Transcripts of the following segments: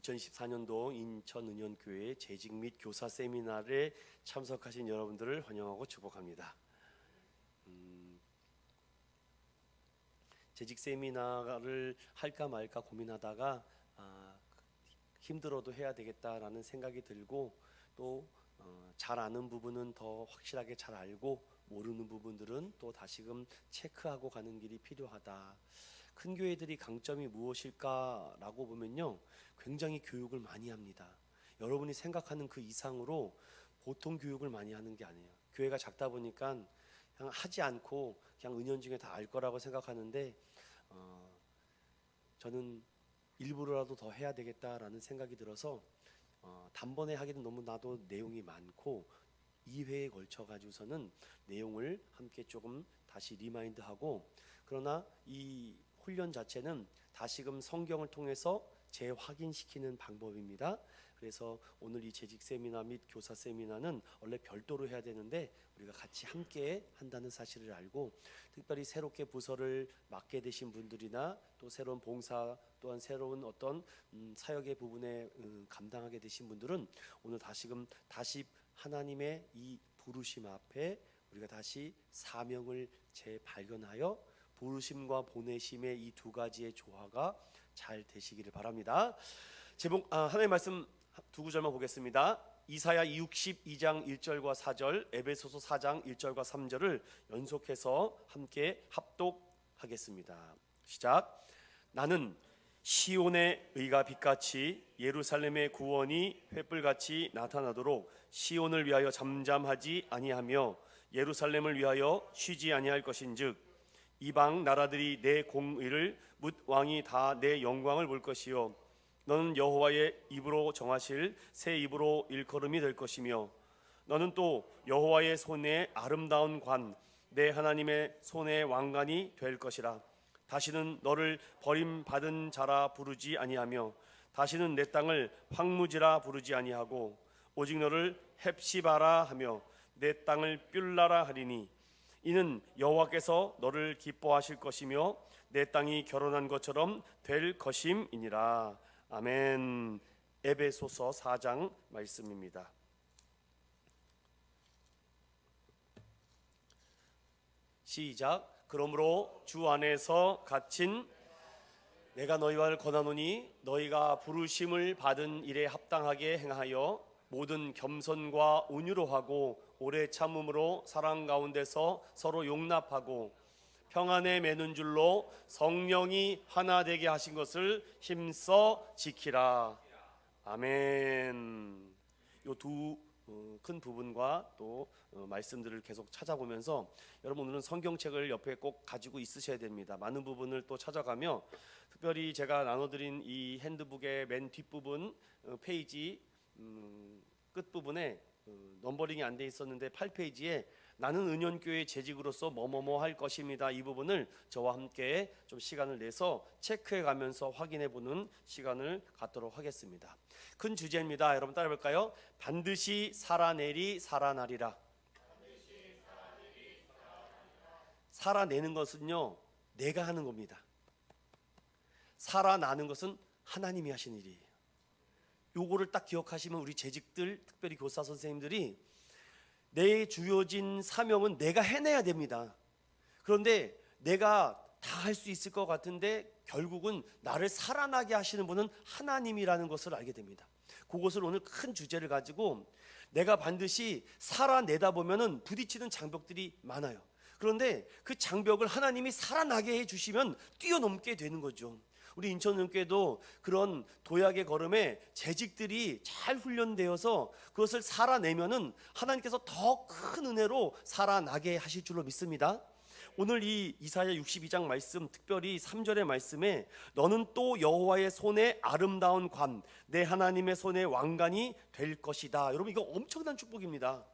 2014년도 인천은현교회 재직 및 교사 세미나에 참석하신 여러분들을 환영하고 축복합니다. 재직 세미나를 할까 말까 고민하다가 힘들어도 해야 되겠다라는 생각이 들고 또 잘 아는 부분은 더 확실하게 잘 알고 모르는 부분들은 또 다시금 체크하고 가는 길이 필요하다. 큰 교회들이 강점이 무엇일까라고 보면요, 굉장히 교육을 많이 합니다. 여러분이 생각하는 그 이상으로 보통 교육을 많이 하는 게 아니에요. 교회가 작다 보니까 그냥 하지 않고 그냥 은연중에 다 알 거라고 생각하는데 저는 일부러라도 더 해야 되겠다라는 생각이 들어서 단번에 하기는 너무 나도 내용이 많고 2회에 걸쳐 가지고서는 내용을 함께 조금 다시 리마인드하고, 그러나 이 훈련 자체는 다시금 성경을 통해서 재확인시키는 방법입니다. 그래서 오늘 이 재직 세미나 및 교사 세미나는 원래 별도로 해야 되는데 우리가 같이 함께 한다는 사실을 알고, 특별히 새롭게 부서를 맡게 되신 분들이나 또 새로운 봉사 또한 새로운 어떤 사역의 부분에 감당하게 되신 분들은 오늘 다시금 하나님의 이 부르심 앞에 우리가 다시 사명을 재발견하여 부르심과 보내심의 이 두 가지의 조화가 잘 되시기를 바랍니다. 하나님의 말씀 두 구절만 보겠습니다. 이사야 62장 1절과 4절, 에베소서 4장 1절과 3절을 연속해서 함께 합독하겠습니다. 시작. 나는 시온의 의가 빛같이 예루살렘의 구원이 횃불같이 나타나도록 시온을 위하여 잠잠하지 아니하며 예루살렘을 위하여 쉬지 아니할 것인즉 이방 나라들이 내 공의를 묻 왕이 다 내 영광을 볼 것이요 너는 여호와의 입으로 정하실 새 입으로 일컬음이 될 것이며 너는 또 여호와의 손에 아름다운 관 내 하나님의 손의 왕관이 될 것이라. 다시는 너를 버림받은 자라 부르지 아니하며 다시는 내 땅을 황무지라 부르지 아니하고 오직 너를 헵시바라 하며 내 땅을 뷸라라 하리니 이는 여호와께서 너를 기뻐하실 것이며 내 땅이 결혼한 것처럼 될 것임이니라. 아멘. 에베소서 4장 말씀입니다. 시작. 그러므로 주 안에서 갇힌 내가 너희와 권하노니 너희가 부르심을 받은 일에 합당하게 행하여 모든 겸손과 온유로 하고 오래 참음으로 사랑 가운데서 서로 용납하고 평안에 매는 줄로 성령이 하나 되게 하신 것을 힘써 지키라. 아멘. 이 두 큰 부분과 또 말씀들을 계속 찾아보면서 여러분 오늘은 성경책을 옆에 꼭 가지고 있으셔야 됩니다. 많은 부분을 또 찾아가며 특별히 제가 나눠드린 이 핸드북의 맨 뒷부분 페이지 끝부분에 넘버링이 안 돼 있었는데 8페이지에 나는 은현교회 재직으로서 뭐뭐뭐 할 것입니다. 이 부분을 저와 함께 좀 시간을 내서 체크해 가면서 확인해 보는 시간을 갖도록 하겠습니다. 큰 주제입니다. 여러분 따라 볼까요? 반드시 살아내리 살아나리라. 살아내는 것은요, 내가 하는 겁니다. 살아나는 것은 하나님이 하신 일이에요. 요거를 딱 기억하시면 우리 재직들, 특별히 교사 선생님들이 내 주어진 사명은 내가 해내야 됩니다. 그런데 내가 다 할 수 있을 것 같은데 결국은 나를 살아나게 하시는 분은 하나님이라는 것을 알게 됩니다. 그것을 오늘 큰 주제를 가지고 내가 반드시 살아내다 보면은 부딪히는 장벽들이 많아요. 그런데 그 장벽을 하나님이 살아나게 해주시면 뛰어넘게 되는 거죠. 우리 인천은교회도 그런 도약의 걸음에 재직들이 잘 훈련되어서 그것을 살아내면은 하나님께서 더 큰 은혜로 살아나게 하실 줄로 믿습니다. 오늘 이 이사야 62장 말씀, 특별히 3절의 말씀에 너는 또 여호와의 손에 아름다운 관, 내 하나님의 손의 왕관이 될 것이다. 여러분 이거 엄청난 축복입니다.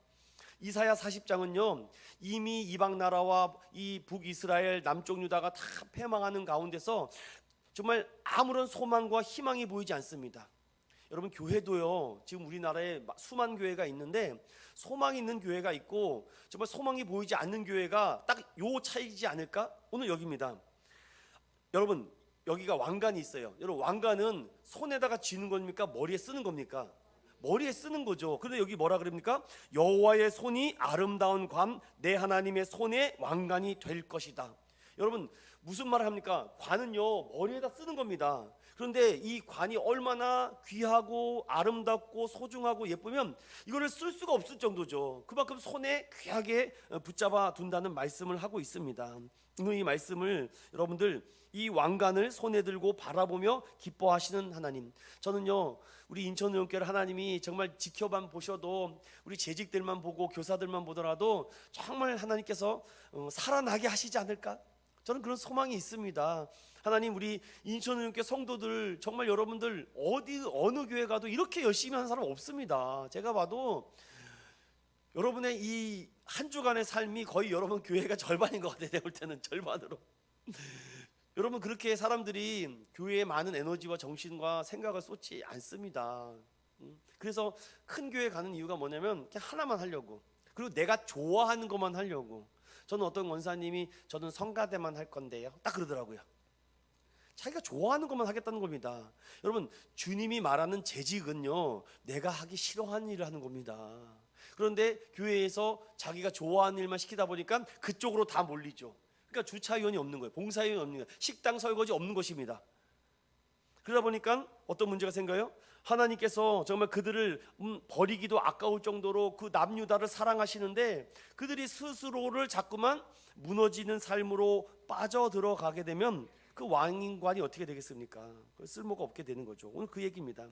이사야 40장은요 이미 이방 나라와 이 북이스라엘 남쪽 유다가 다 패망하는 가운데서 정말 아무런 소망과 희망이 보이지 않습니다. 여러분 교회도요 지금 우리나라에 수만 교회가 있는데 소망이 있는 교회가 있고 정말 소망이 보이지 않는 교회가 딱 요 차이지 않을까? 오늘 여기입니다. 여러분 여기가 왕관이 있어요. 여러분, 왕관은 손에다가 쥐는 겁니까? 머리에 쓰는 겁니까? 머리에 쓰는 거죠. 그런데 여기 뭐라 그럽니까? 여호와의 손이 아름다운 관, 내 하나님의 손에 왕관이 될 것이다. 여러분, 무슨 말을 합니까? 관은요, 머리에다 쓰는 겁니다. 그런데 이 관이 얼마나 귀하고 아름답고 소중하고 예쁘면 이거를 쓸 수가 없을 정도죠. 그만큼 손에 귀하게 붙잡아 둔다는 말씀을 하고 있습니다. 이 말씀을 여러분들, 이 왕관을 손에 들고 바라보며 기뻐하시는 하나님, 저는요 우리 인천의원교회를 하나님이 정말 지켜만 보셔도, 우리 재직들만 보고 교사들만 보더라도 정말 하나님께서 살아나게 하시지 않을까, 저는 그런 소망이 있습니다. 하나님, 우리 인천의원교회 성도들 정말 여러분들 어느 교회 가도 이렇게 열심히 하는 사람 없습니다. 제가 봐도 여러분의 이 한 주간의 삶이 거의 여러분 교회가 절반인 것 같아요. 내가 볼 때는 절반으로. 여러분, 그렇게 사람들이 교회에 많은 에너지와 정신과 생각을 쏟지 않습니다. 그래서 큰 교회 가는 이유가 뭐냐면 그냥 하나만 하려고, 그리고 내가 좋아하는 것만 하려고. 저는 어떤 원사님이 저는 성가대만 할 건데요, 딱 그러더라고요. 자기가 좋아하는 것만 하겠다는 겁니다. 여러분, 주님이 말하는 재직은요, 내가 하기 싫어하는 일을 하는 겁니다. 그런데 교회에서 자기가 좋아하는 일만 시키다 보니까 그쪽으로 다 몰리죠. 그러니까 주차위원이 없는 거예요. 봉사위원이 없는 거예요. 식당 설거지 없는 것입니다. 그러다 보니까 어떤 문제가 생겨요? 하나님께서 정말 그들을 버리기도 아까울 정도로 그 남유다를 사랑하시는데, 그들이 스스로를 자꾸만 무너지는 삶으로 빠져들어가게 되면 그 왕인관이 어떻게 되겠습니까? 쓸모가 없게 되는 거죠. 오늘 그 얘기입니다.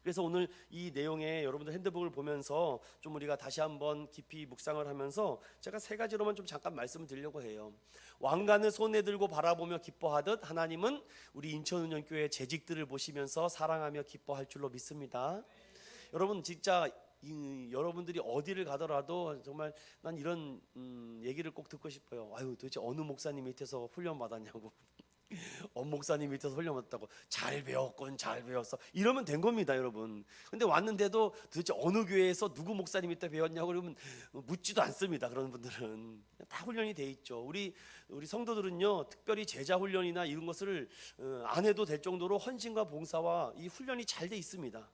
그래서 오늘 이 내용에 여러분들 핸드북을 보면서 좀 우리가 다시 한번 깊이 묵상을 하면서 제가 세 가지로만 좀 잠깐 말씀을 드리려고 해요. 왕관을 손에 들고 바라보며 기뻐하듯 하나님은 우리 인천은행교회 재직들을 보시면서 사랑하며 기뻐할 줄로 믿습니다. 여러분, 진짜 여러분들이 어디를 가더라도 정말 난 이런 얘기를 꼭 듣고 싶어요. 아유, 도대체 어느 목사님 밑에서 훈련 받았냐고. 목사님 밑에서 훈련 받았다고. 잘 배웠군, 잘 배웠어, 이러면 된 겁니다, 여러분. 근데 왔는데도 도대체 어느 교회에서 누구 목사님 밑에 배웠냐고 그러면 묻지도 않습니다. 그런 분들은 다 훈련이 돼 있죠. 우리 성도들은요, 특별히 제자 훈련이나 이런 것을 안 해도 될 정도로 헌신과 봉사와 이 훈련이 잘 돼 있습니다.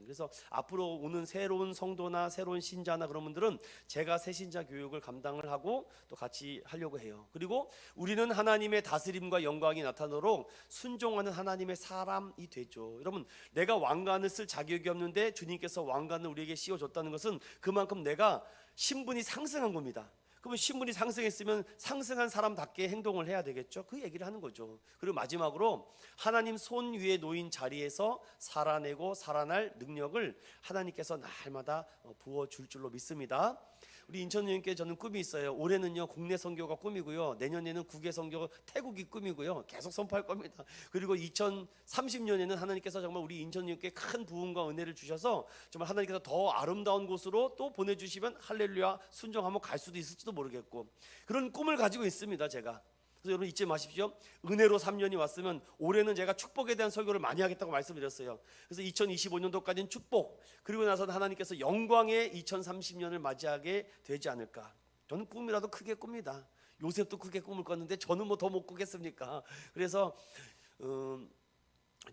그래서 앞으로 오는 새로운 성도나 새로운 신자나 그런 분들은 제가 새신자 교육을 감당을 하고 또 같이 하려고 해요. 그리고 우리는 하나님의 다스림과 영광이 나타나도록 순종하는 하나님의 사람이 되죠. 여러분, 내가 왕관을 쓸 자격이 없는데 주님께서 왕관을 우리에게 씌워줬다는 것은 그만큼 내가 신분이 상승한 겁니다. 그러면 신분이 상승했으면 상승한 사람답게 행동을 해야 되겠죠. 그 얘기를 하는 거죠. 그리고 마지막으로 하나님 손 위에 놓인 자리에서 살아내고 살아날 능력을 하나님께서 날마다 부어줄 줄로 믿습니다. 우리 인천여행교회 저는 꿈이 있어요. 올해는요 국내 선교가 꿈이고요, 내년에는 국외 선교 태국이 꿈이고요. 계속 선포할 겁니다. 그리고 2030년에는 하나님께서 정말 우리 인천여행교회 큰 부흥과 은혜를 주셔서 정말 하나님께서 더 아름다운 곳으로 또 보내주시면 할렐루야 순종하면 갈 수도 있을지도 모르겠고, 그런 꿈을 가지고 있습니다, 제가. 그래서 여러분 잊지 마십시오. 은혜로 3년이 왔으면 올해는 제가 축복에 대한 설교를 많이 하겠다고 말씀드렸어요. 그래서 2025년도까지는 축복, 그리고 나서는 하나님께서 영광의 2030년을 맞이하게 되지 않을까. 저는 꿈이라도 크게 꿉니다. 요셉도 크게 꿈을 꿨는데 저는 뭐 더 못 꾸겠습니까? 그래서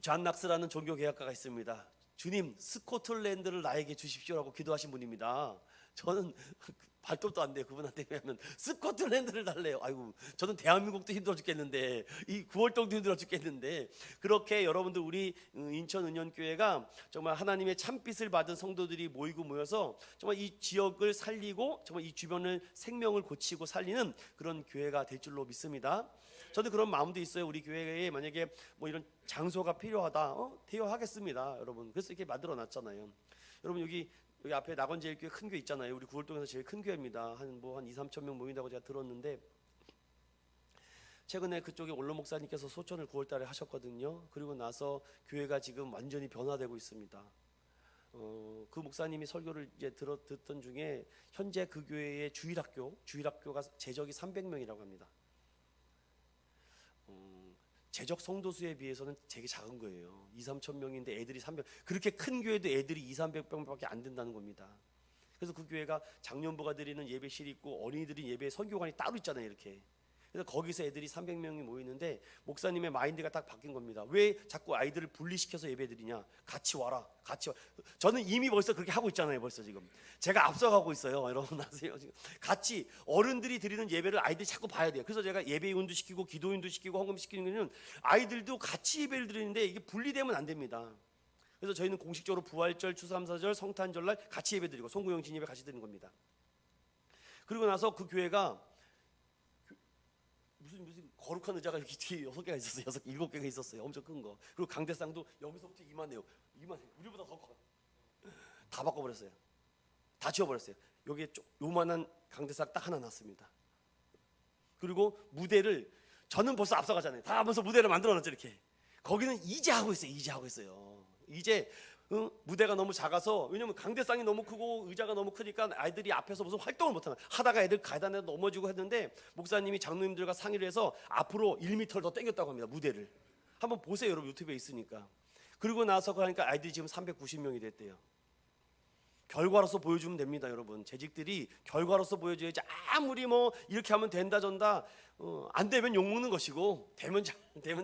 존 낙스라는 종교개혁가가 있습니다. 주님, 스코틀랜드를 나에게 주십시오라고 기도하신 분입니다. 저는 발톱도 안 돼요. 그분한테 하면 스코틀랜드를 달래요. 아이고, 저는 대한민국도 힘들어 죽겠는데, 이 9월동도 힘들어 죽겠는데. 그렇게 여러분들 우리 인천은현교회가 정말 하나님의 참빛을 받은 성도들이 모여서 정말 이 지역을 살리고 정말 이 주변을 생명을 고치고 살리는 그런 교회가 될 줄로 믿습니다. 저도 그런 마음도 있어요. 우리 교회에 만약에 뭐 이런 장소가 필요하다, 대여하겠습니다, 여러분. 그래서 이렇게 만들어 놨잖아요. 여러분, 여기 앞에 낙원제일교회 큰 교회 있잖아요. 우리 구월동에서 제일 큰 교회입니다. 한 2-3천 명 모인다고 제가 들었는데, 최근에 그쪽에 원로 목사님께서 소천을 9월달에 하셨거든요. 그리고 나서 교회가 지금 완전히 변화되고 있습니다. 그 목사님이 설교를 이제 듣던 중에 현재 그 교회의 주일학교가 재적이 300명이라고 합니다. 재적 성도수에 비해서는 되게 작은 거예요. 2-3천 명인데 애들이 300, 그렇게 큰 교회도 애들이 2-300명밖에 안 된다는 겁니다. 그래서 그 교회가 장년부가 드리는 예배실이 있고 어린이들이 예배 선교관이 따로 있잖아요, 이렇게. 그래서 거기서 애들이 300명이 모이는데 목사님의 마인드가 딱 바뀐 겁니다. 왜 자꾸 아이들을 분리시켜서 예배드리냐? 같이 와라, 같이 와. 저는 이미 벌써 그렇게 하고 있잖아요. 벌써 지금 제가 앞서가고 있어요. 여러분 아세요? 지금 같이 어른들이 드리는 예배를 아이들이 자꾸 봐야 돼요. 그래서 제가 예배인도 시키고 기도인도 시키고 헌금 시키는 거는 아이들도 같이 예배를 드리는데 이게 분리되면 안 됩니다. 그래서 저희는 공식적으로 부활절, 추수감사절, 성탄절날 같이 예배드리고 송구영신 예배 같이 드리는 겁니다. 그리고 나서 그 교회가 무슨 거룩한 의자가 여기 뒤에 6개가 있었어요. 7개가 있었어요. 엄청 큰 거. 그리고 강대상도 여기서부터 이만해요. 이만해. 우리보다 더 커. 다 바꿔버렸어요. 다 지워버렸어요. 여기에 요만한 강대상 딱 하나 놨습니다. 그리고 무대를 저는 벌써 앞서가잖아요. 다 벌써 무대를 만들어놨죠 이렇게. 거기는 이제 하고 있어요. 이제 무대가 너무 작아서, 왜냐면 강대상이 너무 크고 의자가 너무 크니까 아이들이 앞에서 무슨 활동을 못하는, 하다가 애들 계단에 넘어지고 했는데 목사님이 장로님들과 상의를 해서 앞으로 1m를 더 당겼다고 합니다. 무대를 한번 보세요. 여러분 유튜브에 있으니까. 그리고 나서 그러니까 아이들이 지금 390명이 됐대요. 결과로서 보여주면 됩니다. 여러분 재직들이 결과로서 보여줘야지. 아무리 뭐 이렇게 하면 된다 전다 안 되면 욕먹는 것이고 되면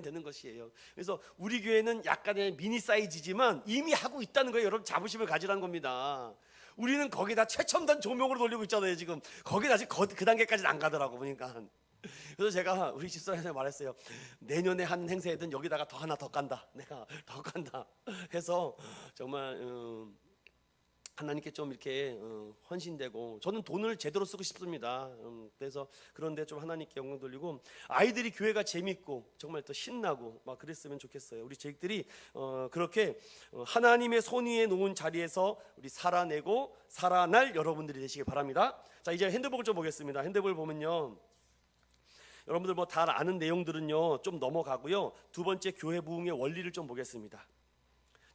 되는 것이에요. 그래서 우리 교회는 약간의 미니 사이즈지만 이미 하고 있다는 거예요. 여러분 자부심을 가지라는 겁니다. 우리는 거기다 최첨단 조명으로 돌리고 있잖아요. 지금 거기다 아직 그 단계까지는 안 가더라고 보니까. 그래서 제가 우리 집사람한테 말했어요. 내년에 한 행사에든 여기다가 더 하나 더 깐다. 내가 더 깐다 해서 정말 하나님께 좀 이렇게 헌신되고, 저는 돈을 제대로 쓰고 싶습니다. 그래서 그런데 좀 하나님께 영광 돌리고, 아이들이 교회가 재밌고 정말 또 신나고 막 그랬으면 좋겠어요. 우리 제익들이 그렇게 하나님의 손 위에 놓은 자리에서 우리 살아내고 살아날 여러분들이 되시길 바랍니다. 자, 이제 핸드북을 좀 보겠습니다. 핸드북을 보면요, 여러분들 뭐 다 아는 내용들은요 좀 넘어가고요. 두 번째 교회 부흥의 원리를 좀 보겠습니다.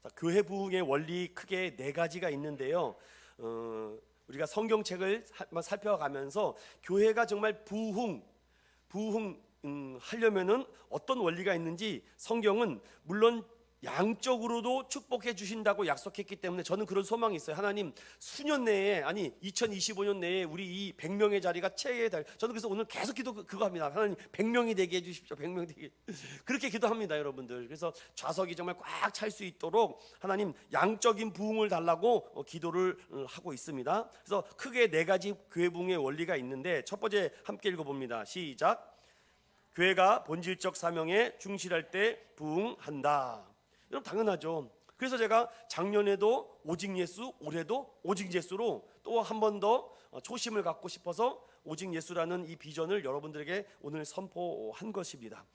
자, 교회 부흥의 원리 크게 4가지가 있는데요. 우리가 성경책을 살펴가면서 교회가 정말 하려면은 어떤 원리가 있는지 성경은 물론 양적으로도 축복해 주신다고 약속했기 때문에 저는 그런 소망이 있어요. 하나님 수년 내에, 아니 2025년 내에 우리 이 100명의 자리가 채에 달. 저는 그래서 오늘 계속 기도 그거 합니다. 하나님 100명이 되게 해 주십시오. 100명 되게. 그렇게 기도합니다, 여러분들. 그래서 좌석이 정말 꽉 찰 수 있도록 하나님 양적인 부흥을 달라고 기도를 하고 있습니다. 그래서 크게 4가지 교회 부흥의 원리가 있는데, 첫 번째 함께 읽어봅니다. 시작. 교회가 본질적 사명에 충실할 때 부흥한다. 여러분 당연하죠. 그래서 제가 작년에도 오직 예수, 올해도 오직 예수로 또 한 번 더 초심을 갖고 싶어서 오직 예수라는 이 비전을 여러분들에게 오늘 선포한 것입니다.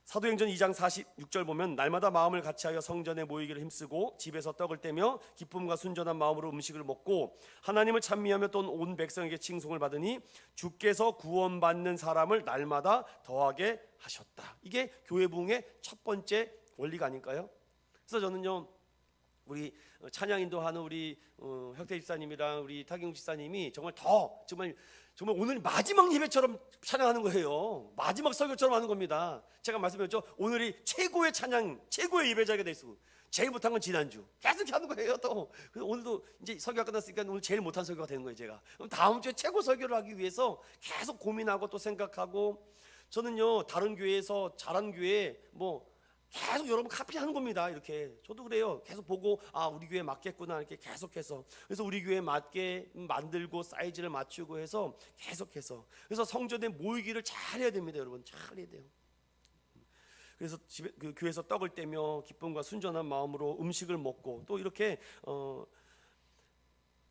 사도행전 2장 46절 보면, 날마다 마음을 같이하여 성전에 모이기를 힘쓰고 집에서 떡을 떼며 기쁨과 순전한 마음으로 음식을 먹고 하나님을 찬미하며 또 온 백성에게 칭송을 받으니 주께서 구원받는 사람을 날마다 더하게 하셨다. 이게 교회 부흥의 첫 번째 원리가 아닐까요? 그래서 저는요, 우리 찬양 인도하는 우리 혁태 집사님이랑 우리 타경 집사님이 정말 오늘 마지막 예배처럼 찬양하는 거예요. 마지막 설교처럼 하는 겁니다. 제가 말씀드렸죠. 오늘이 최고의 찬양, 최고의 예배 자리가 돼 있고, 제일 못한 건 지난주 계속 하는 거예요. 또 그래서 오늘도 이제 설교가 끝났으니까 오늘 제일 못한 설교가 되는 거예요. 제가 그럼 다음 주에 최고 설교를 하기 위해서 계속 고민하고 또 생각하고, 저는요 다른 교회에서 잘한 교회 뭐 계속 여러분 카피하는 겁니다. 이렇게 저도 그래요. 계속 보고 우리 교회 맞겠구나 이렇게 계속해서, 그래서 우리 교회 맞게 만들고 사이즈를 맞추고 해서 계속해서, 그래서 성전에 모이기를 잘 해야 됩니다. 여러분 잘 해야 돼요. 그래서 그 교회에서 떡을 떼며 기쁨과 순전한 마음으로 음식을 먹고, 또 이렇게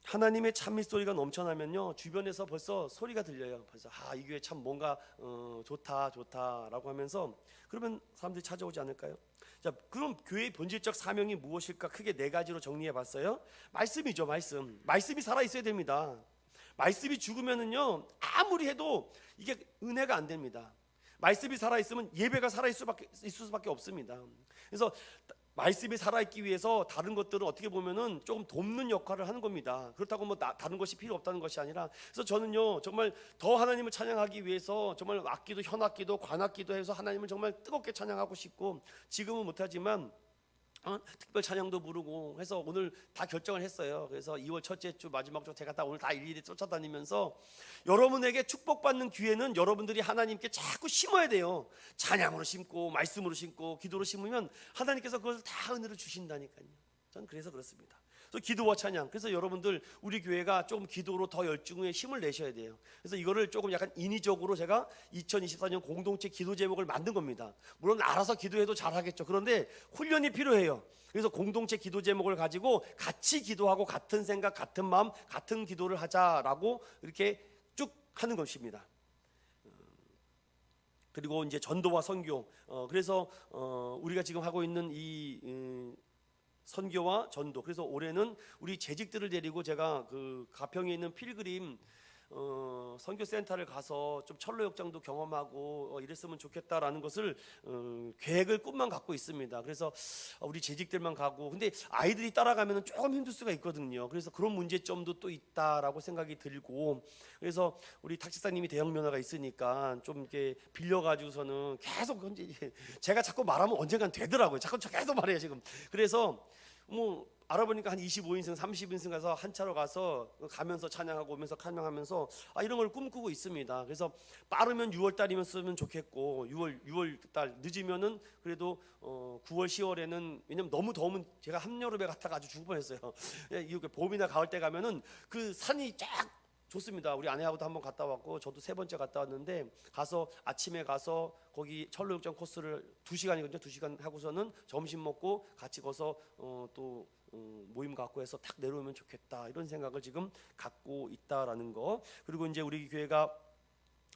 하나님의 찬미 소리가 넘쳐나면요 주변에서 벌써 소리가 들려요. 벌써 이 교회 참 뭔가 좋다라고 하면서, 그러면 사람들이 찾아오지 않을까요? 자, 그럼 교회의 본질적 사명이 무엇일까? 크게 4가지로 정리해 봤어요. 말씀이죠. 말씀이 살아 있어야 됩니다. 말씀이 죽으면은요 아무리 해도 이게 은혜가 안 됩니다. 말씀이 살아 있으면 예배가 살아 있을 수밖에 없습니다. 그래서 말씀이 살아있기 위해서 다른 것들은 어떻게 보면은 조금 돕는 역할을 하는 겁니다. 그렇다고 뭐 다른 것이 필요 없다는 것이 아니라, 그래서 저는요 정말 더 하나님을 찬양하기 위해서 정말 악기도 현악기도 관악기도 해서 하나님을 정말 뜨겁게 찬양하고 싶고, 지금은 못하지만 특별 찬양도 부르고 해서 오늘 다 결정을 했어요. 그래서 2월 첫째 주 마지막 주 제가 다 오늘 다 일일이 쫓아다니면서 여러분에게 축복받는 기회는 여러분들이 하나님께 자꾸 심어야 돼요. 찬양으로 심고 말씀으로 심고 기도로 심으면 하나님께서 그걸 다 은혜로 주신다니까요. 저는 그래서 그렇습니다. 그래서 기도와 찬양. 그래서 여러분들 우리 교회가 조금 기도로 더 열중에 힘을 내셔야 돼요. 그래서 이거를 조금 약간 인위적으로 제가 2024년 공동체 기도 제목을 만든 겁니다. 물론 알아서 기도해도 잘하겠죠. 그런데 훈련이 필요해요. 그래서 공동체 기도 제목을 가지고 같이 기도하고 같은 생각, 같은 마음, 같은 기도를 하자라고 이렇게 쭉 하는 것입니다. 그리고 이제 전도와 선교. 그래서 우리가 지금 하고 있는 이 선교와 전도. 그래서 올해는 우리 재직들을 데리고 제가 그 가평에 있는 필그림 선교 센터를 가서 좀 철로 역장도 경험하고 이랬으면 좋겠다라는 것을 계획을 꿈만 갖고 있습니다. 그래서 우리 재직들만 가고, 근데 아이들이 따라가면 조금 힘들 수가 있거든요. 그래서 그런 문제점도 또 있다라고 생각이 들고, 그래서 우리 탁지사님이 대형 면허가 있으니까 좀 이렇게 빌려가지고서는 계속 제가 자꾸 말하면 언젠간 되더라고요. 자꾸 계속 말해요 지금. 그래서 뭐 알아보니까 한 25인승 30인승 가서 한 차로 가서 가면서 찬양하고 오면서 찬양하면서 이런 걸 꿈꾸고 있습니다. 그래서 빠르면 6월 달이면 쓰면 좋겠고, 6월 달 늦으면은 그래도 9월 10월에는, 왜냐면 너무 더우면 제가 한여름에 갔다가 아주 죽을 뻔했어요. 이렇게 봄이나 가을 때 가면은 그 산이 쫙 좋습니다. 우리 아내하고도 한번 갔다 왔고 저도 3번째 갔다 왔는데, 가서 아침에 가서 거기 철로역장 코스를 2시간이거든요. 2시간 하고서는 점심 먹고 같이 가서 또 모임 갖고 해서 탁 내려오면 좋겠다, 이런 생각을 지금 갖고 있다라는 거. 그리고 이제 우리 교회가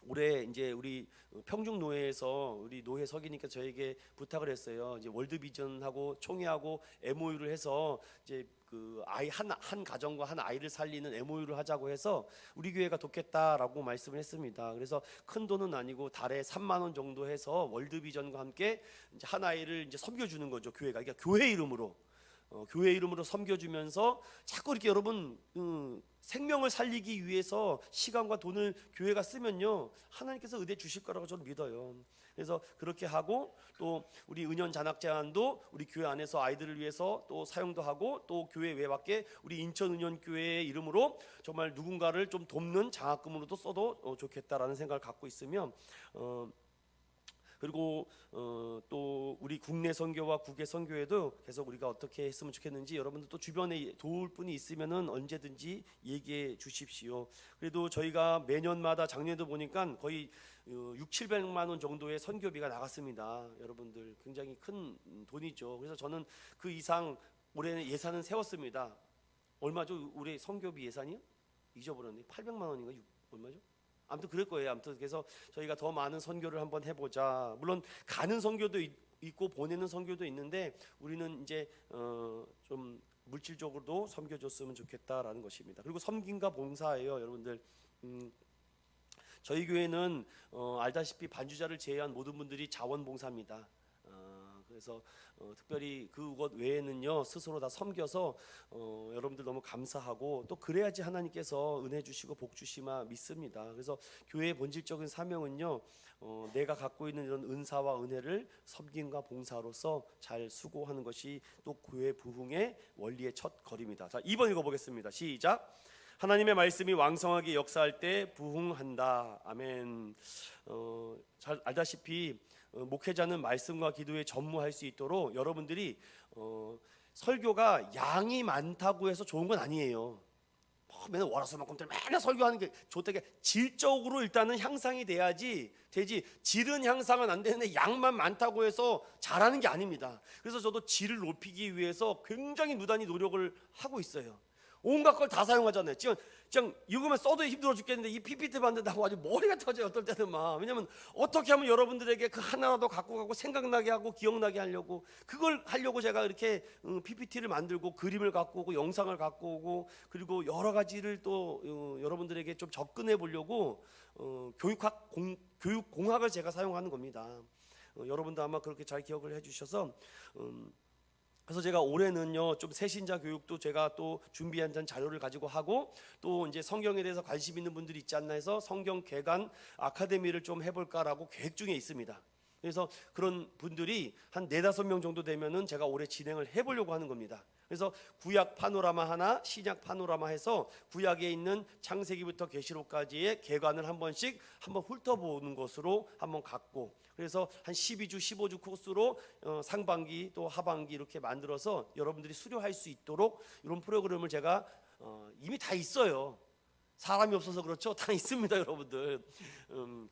올해 이제 우리 평중노회에서 우리 노회 석이니까 저에게 부탁을 했어요. 이제 월드비전하고 총회하고 MOU를 해서 이제 그 아이 한 가정과 한 아이를 살리는 MOU를 하자고 해서 우리 교회가 돕겠다라고 말씀을 했습니다. 그래서 큰 돈은 아니고 달에 3만 원 정도 해서 월드비전과 함께 이제 한 아이를 이제 섬겨주는 거죠. 교회가, 그러니까 교회 이름으로. 교회 이름으로 섬겨주면서 자꾸 이렇게 여러분 생명을 살리기 위해서 시간과 돈을 교회가 쓰면요, 하나님께서 은혜 주실 거라고 저는 믿어요. 그래서 그렇게 하고, 또 우리 은연 잔학 제안도 우리 교회 안에서 아이들을 위해서 또 사용도 하고, 또 교회 외밖에 우리 인천 은연교회의 이름으로 정말 누군가를 좀 돕는 장학금으로도 써도 좋겠다라는 생각을 갖고 있으면, 그리고 또 우리 국내 선교와 국외 선교에도 계속 우리가 어떻게 했으면 좋겠는지, 여러분들 또 주변에 도울 분이 있으면은 언제든지 얘기해 주십시오. 그래도 저희가 매년마다 작년에도 보니까 거의 600~700만 원 정도의 선교비가 나갔습니다. 여러분들 굉장히 큰 돈이죠. 그래서 저는 그 이상 올해 예산은 세웠습니다. 얼마죠? 올해 선교비 예산이요? 잊어버렸네. 800만 원인가? 얼마죠? 아무튼 그럴 거예요. 아무튼 그래서 저희가 더 많은 선교를 한번 해보자. 물론 가는 선교도 있고 보내는 선교도 있는데, 우리는 이제 좀 물질적으로도 섬겨줬으면 좋겠다라는 것입니다. 그리고 섬김과 봉사예요, 여러분들. 저희 교회는 알다시피 반주자를 제외한 모든 분들이 자원봉사입니다. 그래서 특별히 그것 외에는요, 스스로 다 섬겨서 여러분들 너무 감사하고, 또 그래야지 하나님께서 은혜 주시고 복 주시마 믿습니다. 그래서 교회의 본질적인 사명은요, 내가 갖고 있는 이런 은사와 은혜를 섬김과 봉사로서 잘 수고하는 것이 또 교회 부흥의 원리의 첫 걸음이다. 자, 2번 읽어보겠습니다. 시작. 하나님의 말씀이 왕성하게 역사할 때 부흥한다. 아멘. 잘 알다시피 목회자는 말씀과 기도에 전무할 수 있도록 여러분들이 설교가 양이 많다고 해서 좋은 건 아니에요. 맨날 월화수목금토일 맨날 설교하는 게 좋다게, 질적으로 일단은 향상이 돼야지 되지, 질은 향상은 안 되는데 양만 많다고 해서 잘하는 게 아닙니다. 그래서 저도 질을 높이기 위해서 굉장히 무단히 노력을 하고 있어요. 온갖 걸 다 사용하잖아요. 지금 이거만 써도 힘들어 죽겠는데 이 PPT 만든다고 아주 머리가 터져요, 어떨 때는 막. 왜냐면 어떻게 하면 여러분들에게 그 하나라도 갖고 가고 생각나게 하고 기억나게 하려고, 그걸 하려고 제가 이렇게 PPT를 만들고 그림을 갖고 오고 영상을 갖고 오고, 그리고 여러 가지를 또 여러분들에게 좀 접근해 보려고 교육공학을 제가 사용하는 겁니다. 여러분도 아마 그렇게 잘 기억을 해주셔서, 그래서 제가 올해는요, 좀 새신자 교육도 제가 또 준비한 자료를 가지고 하고, 또 이제 성경에 대해서 관심 있는 분들이 있지 않나 해서 성경 개관 아카데미를 좀 해볼까라고 계획 중에 있습니다. 그래서 그런 분들이 한 4-5명 정도 되면은 제가 올해 진행을 해보려고 하는 겁니다. 그래서 구약 파노라마 하나, 신약 파노라마 해서 구약에 있는 창세기부터 계시록까지의 개관을 한 번씩 한번 훑어보는 것으로 한번 갖고, 그래서 한 12주, 15주 코스로 상반기 또 하반기 이렇게 만들어서 여러분들이 수료할 수 있도록 이런 프로그램을 제가 이미 다 있어요. 사람이 없어서 그렇죠. 다 있습니다, 여러분들.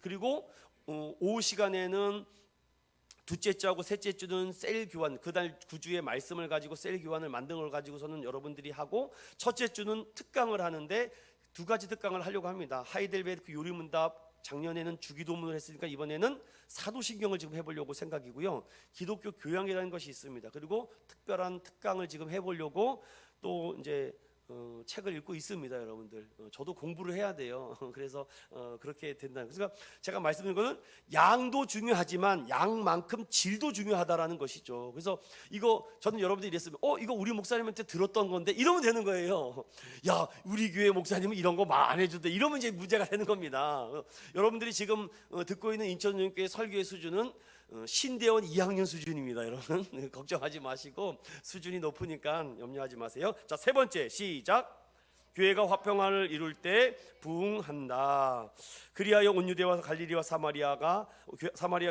그리고 오후 시간에는 둘째 주하고 셋째 주는 셀 교환, 그날 구주의 말씀을 가지고 셀 교환을 만든 걸 가지고서는 여러분들이 하고, 첫째 주는 특강을 하는데 2가지 특강을 하려고 합니다. 하이델베르크 요리문답, 작년에는 주기도문을 했으니까 이번에는 사도신경을 지금 해보려고 생각이고요. 기독교 교양이라는 것이 있습니다. 그리고 특별한 특강을 지금 해보려고 또 이제 책을 읽고 있습니다, 여러분들. 저도 공부를 해야 돼요. 그래서 그렇게 된다는. 그러니까 제가 말씀드린 거는 양도 중요하지만 양만큼 질도 중요하다라는 것이죠. 그래서 이거 저는 여러분들이 이랬으면 이거 우리 목사님한테 들었던 건데 이러면 되는 거예요. 야, 우리 교회 목사님은 이런 거 말 안 해준대. 이러면 이제 문제가 되는 겁니다. 여러분들이 지금 듣고 있는 인천교회 설교의 수준은 신대원 2학년 수준입니다, 여러분. 걱정하지 마시고 수준이 높으니까 염려하지 마세요. 자, 3번째 시작. 교회가 화평을 이룰 때 부흥한다. 그리하여 온 유대와 갈릴리와 사마리아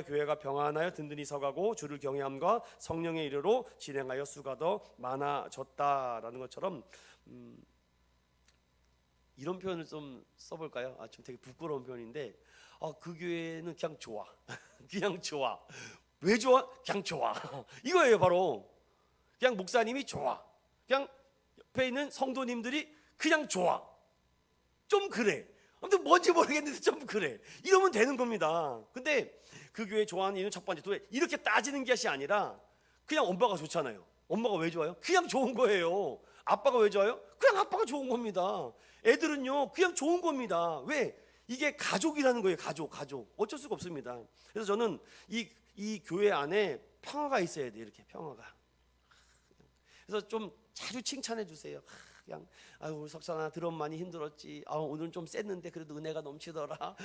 교회가 평안하여 든든히 서가고 주를 경외함과 성령의 이르로 진행하여 수가 더 많아졌다라는 것처럼 이런 표현을 좀 써볼까요? 좀 되게 부끄러운 표현인데 그 교회는 그냥 좋아. 그냥 좋아. 왜 좋아? 그냥 좋아. 이거예요, 바로. 그냥 목사님이 좋아. 그냥 옆에 있는 성도님들이 그냥 좋아. 좀 그래. 아무튼 뭔지 모르겠는데 좀 그래. 이러면 되는 겁니다. 근데 그 교회 좋아하는 이유는 첫 번째, 이렇게 따지는 것이 아니라 그냥 엄마가 좋잖아요. 엄마가 왜 좋아요? 그냥 좋은 거예요. 아빠가 왜 좋아요? 그냥 아빠가 좋은 겁니다. 애들은요, 그냥 좋은 겁니다. 왜? 이게 가족이라는 거예요. 가족. 어쩔 수가 없습니다. 그래서 저는 이 교회 안에 평화가 있어야 돼요. 이렇게 평화가. 그래서 좀 자주 칭찬해 주세요. 그냥 우리 석사나 들으면 많이 힘들었지. 오늘은 좀 셌는데 그래도 은혜가 넘치더라.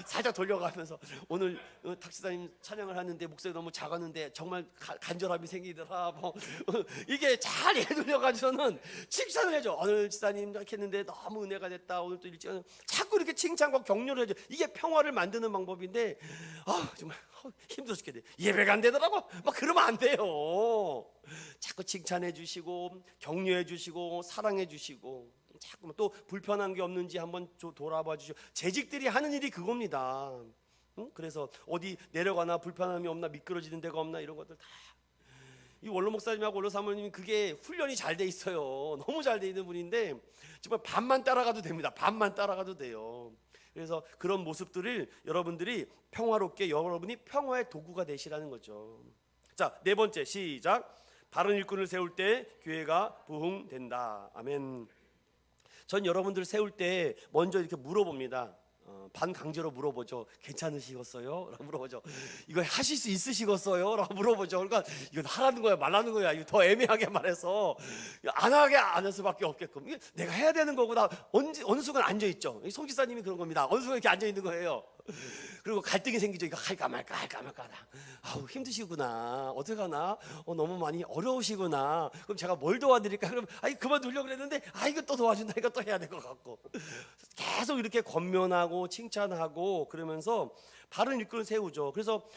살짝 돌려가면서 오늘 탁시사님 찬양을 하는데 목소리 너무 작았는데 정말 간절함이 생기더라. 이게 잘 예돌려가지고는 칭찬을 해줘. 오늘 지사님 이렇게 했는데 너무 은혜가 됐다. 오늘 또 일찍 자꾸 이렇게 칭찬과 격려를 해줘. 이게 평화를 만드는 방법인데 정말 힘들어 죽겠네. 예배가 안 되더라고. 막 그러면 안 돼요. 자꾸 칭찬해 주시고 격려해 주시고 사랑해 주시고, 자꾸 또 불편한 게 없는지 한번 돌아봐 주시고. 재직들이 하는 일이 그겁니다. 그래서 어디 내려가나 불편함이 없나, 미끄러지는 데가 없나, 이런 것들 다. 이 원로 목사님하고 원로 사모님이 그게 훈련이 잘 돼 있어요. 너무 잘 돼 있는 분인데 정말 반만 따라가도 됩니다. 반만 따라가도 돼요. 그래서 그런 모습들을 여러분들이 평화롭게, 여러분이 평화의 도구가 되시라는 거죠. 자, 4번째 시작. 바른 일꾼을 세울 때 교회가 부흥된다. 아멘. 전 여러분들 세울 때 먼저 이렇게 물어봅니다. 반강제로 물어보죠. 괜찮으시겠어요? 라고 물어보죠. 이거 하실 수 있으시겠어요? 라고 물어보죠. 그러니까 이건 하라는 거야 말라는 거야. 이거 더 애매하게 말해서 안 하게 안 할 수밖에 없게끔. 이게 내가 해야 되는 거구나. 어느 순간 앉아있죠. 송 지사님이 그런 겁니다. 어느 순간 이렇게 앉아있는 거예요. 그리고 갈등이 생기죠. 이거 할까 말까. 힘드시구나. 어떡하나? 너무 많이 어려우시구나. 그럼 제가 뭘 도와드릴까? 그럼 그만두려고 그랬는데 이거 또 도와준다니까 또 해야 될 것 같고. 계속 이렇게 권면하고 칭찬하고 그러면서 바른 일꾼을 세우죠. 그래서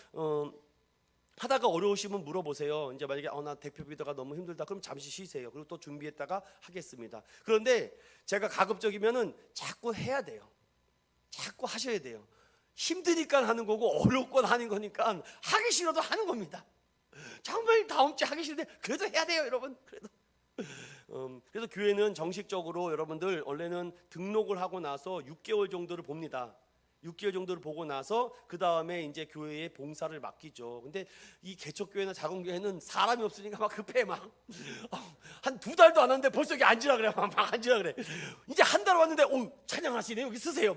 하다가 어려우시면 물어보세요. 이제 만약에 나 대표 비도가 너무 힘들다, 그럼 잠시 쉬세요. 그리고 또 준비했다가 하겠습니다. 그런데 제가 가급적이면은 자꾸 해야 돼요. 자꾸 하셔야 돼요. 힘드니까 하는 거고 어렵건 하는 거니까 하기 싫어도 하는 겁니다. 정말 다음 주에 하기 싫은데 그래도 해야 돼요, 여러분. 그래서 교회는 정식적으로 여러분들 원래는 등록을 하고 나서 6개월 정도를 봅니다. 6개월 정도를 보고 나서 그 다음에 이제 교회에 봉사를 맡기죠. 근데 이 개척교회나 작은 교회는 사람이 없으니까 막 급해. 한 2달도 안 왔는데 벌써 여기 앉으라 그래. 막 앉으라 그래. 이제 한 달 왔는데 찬양하시네, 여기 쓰세요.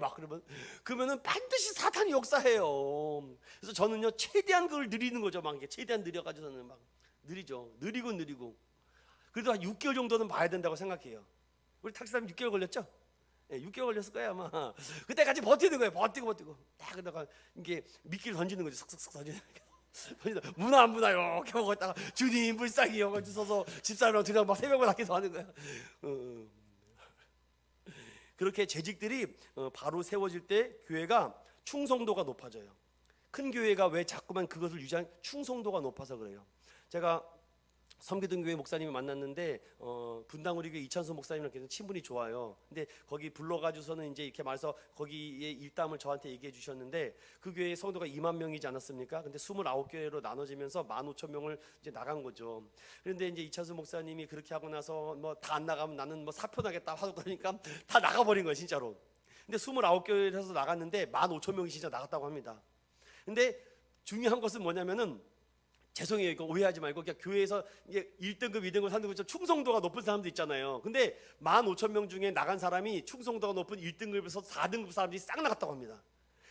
그러면은 반드시 사탄이 역사해요. 그래서 저는요 최대한 그걸 느리는 거죠. 최대한 느려가지고는 느리죠. 느리고 그래도 한 6개월 정도는 봐야 된다고 생각해요. 우리 탁사님 6개월 걸렸죠? 6개월 걸렸을 거예요 아마. 그때까지 버티는 거예요. 버티고 딱 그러다가 이게 미끼를 던지는 거죠. 슥슥슥 던지는 거예요. 문어 안 문어 이렇게 먹었다가 주님 불쌍히요 주셔서 집사람이랑 그냥 막 새벽을 낮게도 하는 거야. 그렇게 재직들이 바로 세워질 때 교회가 충성도가 높아져요. 큰 교회가 왜 자꾸만 그것을 유지한 충성도가 높아서 그래요. 제가 섬기던 교회 목사님을 만났는데 분당 우리 교회 이찬수 목사님이랑 계속 친분이 좋아요. 근데 거기 불러가지고서는 이제 이렇게 말해서 거기에 일담을 저한테 얘기해 주셨는데 그 교회 성도가 2만 명이지 않았습니까? 근데 29교회로 나눠지면서 15,000명을 이제 나간 거죠. 그런데 이제 이찬수 목사님이 그렇게 하고 나서 뭐 다 안 나가면 나는 뭐 사표 나겠다 하고 그러니까 다 나가버린 거예요, 진짜로. 근데 29교회에서 나갔는데 15,000명이 진짜 나갔다고 합니다. 근데 중요한 것은 뭐냐면은 죄송해요. 이거 오해하지 말고 그냥 교회에서 이게 1등급, 2등급, 3등급 충성도가 높은 사람도 있잖아요. 근데 15,000명 중에 나간 사람이 충성도가 높은 1등급에서 4등급 사람들이 싹 나갔다고 합니다.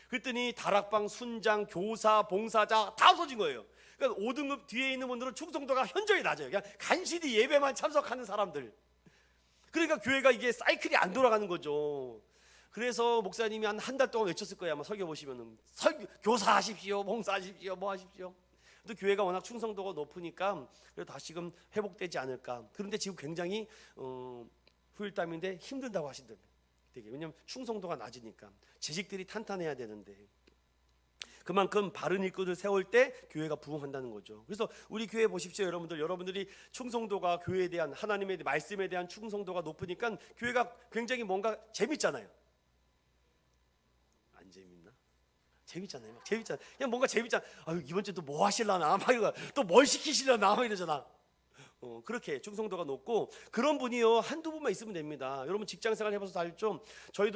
그랬더니 다락방, 순장, 교사, 봉사자 다 없어진 거예요. 그러니까 5등급 뒤에 있는 분들은 충성도가 현저히 낮아요. 그냥 간신히 예배만 참석하는 사람들. 그러니까 교회가 이게 사이클이 안 돌아가는 거죠. 그래서 목사님이 한 달 동안 외쳤을 거예요. 아마 설교 보시면은 교사하십시오, 봉사하십시오, 뭐 하십시오. 또 교회가 워낙 충성도가 높으니까 그래도 다시금 회복되지 않을까. 그런데 지금 굉장히 후일담인데 힘들다고 하시더라고요. 되게. 왜냐하면 충성도가 낮으니까 재직들이 탄탄해야 되는데 그만큼 바른 일꾼을 세울 때 교회가 부흥한다는 거죠. 그래서 우리 교회 보십시오, 여러분들이 충성도가 교회에 대한 하나님의 말씀에 대한 충성도가 높으니까 교회가 굉장히 뭔가 재밌잖아요. 안 재밌나? 재밌잖아요. 막 재밌잖아. 그냥 뭔가 재밌잖아. 아유, 이번 주에 또 뭐 하실라나? 막 이거 또 뭘 시키실라나? 막 이러잖아. 그렇게 충성도가 높고 그런 분이요 한두 분만 있으면 됩니다. 여러분 직장생활 해봐서 다 알죠.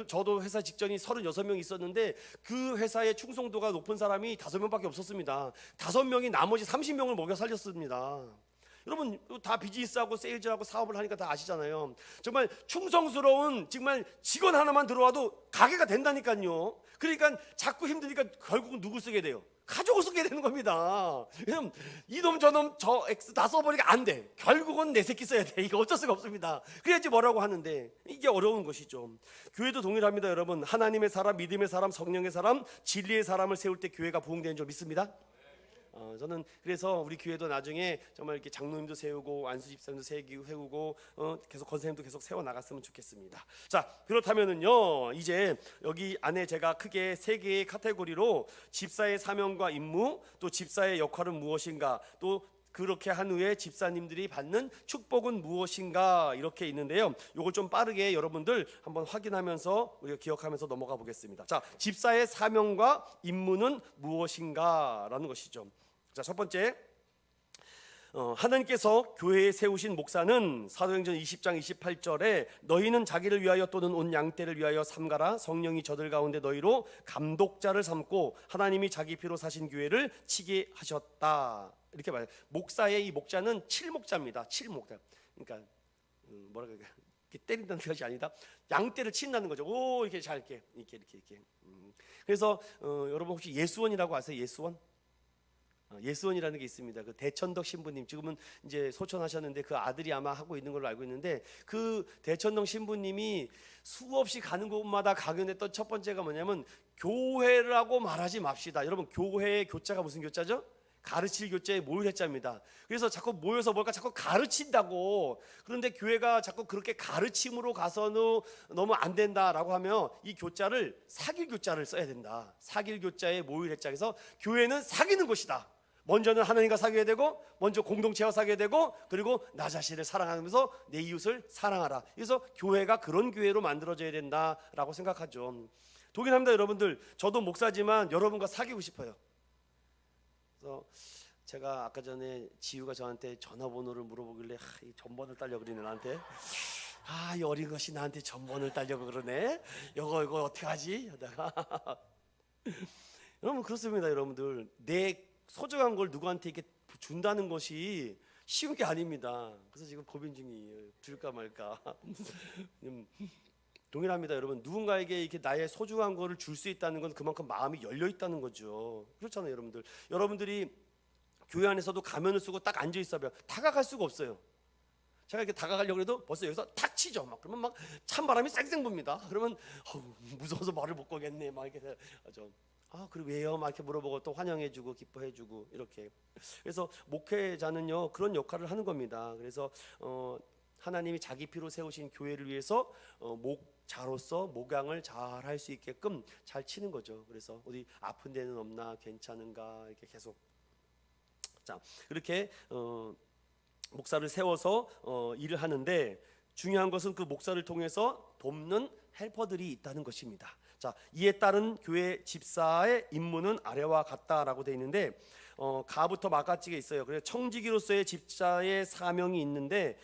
저도 회사 직전이 36명 있었는데 그 회사의 충성도가 높은 사람이 5명밖에 없었습니다. 5명이 나머지 30명을 먹여 살렸습니다. 여러분 다 비즈니스하고 세일즈하고 사업을 하니까 다 아시잖아요. 정말 충성스러운 정말 직원 하나만 들어와도 가게가 된다니까요. 그러니까 자꾸 힘드니까 결국은 누구 쓰게 돼요? 가족을 쓰게 되는 겁니다. 왜냐면 이놈 저놈 저 X 다 써버리니까 안 돼. 결국은 내 새끼 써야 돼. 이거 어쩔 수가 없습니다. 그래야지 뭐라고 하는데 이게 어려운 것이죠. 교회도 동일합니다. 여러분 하나님의 사람, 믿음의 사람, 성령의 사람, 진리의 사람을 세울 때 교회가 부흥되는 줄 믿습니다. 저는 그래서 우리 교회도 나중에 정말 이렇게 장로님도 세우고 안수 집사님도 세우고 계속 권사님도 계속 세워 나갔으면 좋겠습니다. 자, 그렇다면은요 이제 여기 안에 제가 크게 3개의 카테고리로 집사의 사명과 임무, 또 집사의 역할은 무엇인가, 또 그렇게 한 후에 집사님들이 받는 축복은 무엇인가 이렇게 있는데요. 이걸 좀 빠르게 여러분들 한번 확인하면서 우리가 기억하면서 넘어가 보겠습니다. 자, 집사의 사명과 임무는 무엇인가라는 것이죠. 자, 첫 번째, 하나님께서 교회에 세우신 목사는 사도행전 20장 28절에 너희는 자기를 위하여 또는 온 양떼를 위하여 삼가라. 성령이 저들 가운데 너희로 감독자를 삼고 하나님이 자기 피로 사신 교회를 치게 하셨다. 이렇게 말해요. 목사의 이 목자는 칠목자입니다. 칠목자. 그러니까 뭐라 그래? 이렇게 때린다는 것이 아니다. 양떼를 친다는 거죠. 오 이렇게 잘 이렇게. 그래서 여러분 혹시 예수원이라고 아세요? 예수원? 예수원이라는 게 있습니다. 그 대천덕 신부님 지금은 이제 소천하셨는데 그 아들이 아마 하고 있는 걸로 알고 있는데 그 대천덕 신부님이 수없이 가는 곳마다 강연했던 첫 번째가 뭐냐면 교회라고 말하지 맙시다. 여러분 교회의 교자가 무슨 교자죠? 가르칠 교자의 모의해자입니다. 그래서 자꾸 모여서 뭘까 자꾸 가르친다고. 그런데 교회가 자꾸 그렇게 가르침으로 가서는 너무 안 된다라고 하면 이 교자를 사귈 교자를 써야 된다. 사귈 교자의 모의해자에서 교회는 사귀는 곳이다. 먼저는 하나님과 사귀어야 되고 먼저 공동체와 사귀어야 되고 그리고 나 자신을 사랑하면서 내 이웃을 사랑하라. 그래서 교회가 그런 교회로 만들어져야 된다라고 생각하죠. 동일합니다. 여러분들 저도 목사지만 여러분과 사귀고 싶어요. 그래서 제가 아까 전에 지우가 저한테 전화번호를 물어보길래 이 전번을 딸려 그러네 나한테. 이 어린 것이 나한테 전번을 딸려고 그러네. 이거 어떻게 하지? 하다가 여러분 그렇습니다. 여러분들 내 소중한 걸 누구한테 이렇게 준다는 것이 쉬운 게 아닙니다. 그래서 지금 고민 중이에요. 줄까 말까. 동일합니다. 여러분 누군가에게 이렇게 나의 소중한 거를 줄 수 있다는 건 그만큼 마음이 열려 있다는 거죠. 그렇잖아요. 여러분들이 교회 안에서도 가면을 쓰고 딱 앉아 있어요. 다가갈 수가 없어요. 제가 이렇게 다가가려고 해도 벌써 여기서 탁 치죠. 막 그러면 막 찬바람이 쌩쌩 붑니다. 그러면 무서워서 말을 못 거겠네. 막 이렇게 하죠. 그리고 왜요? 막 이렇게 물어보고 또 환영해주고 기뻐해주고 이렇게. 그래서 목회자는요 그런 역할을 하는 겁니다. 그래서 하나님이 자기 피로 세우신 교회를 위해서 목자로서 목양을 잘 할 수 있게끔 잘 치는 거죠. 그래서 어디 아픈 데는 없나, 괜찮은가 이렇게 계속. 자, 그렇게 목사를 세워서 일을 하는데 중요한 것은 그 목사를 통해서 돕는 헬퍼들이 있다는 것입니다. 자, 이에 따른 교회 집사의 임무는 아래와 같다라고 되어 있는데 가부터 마가cik에 있어요. 그래서 청지기로서의 집사의 사명이 있는데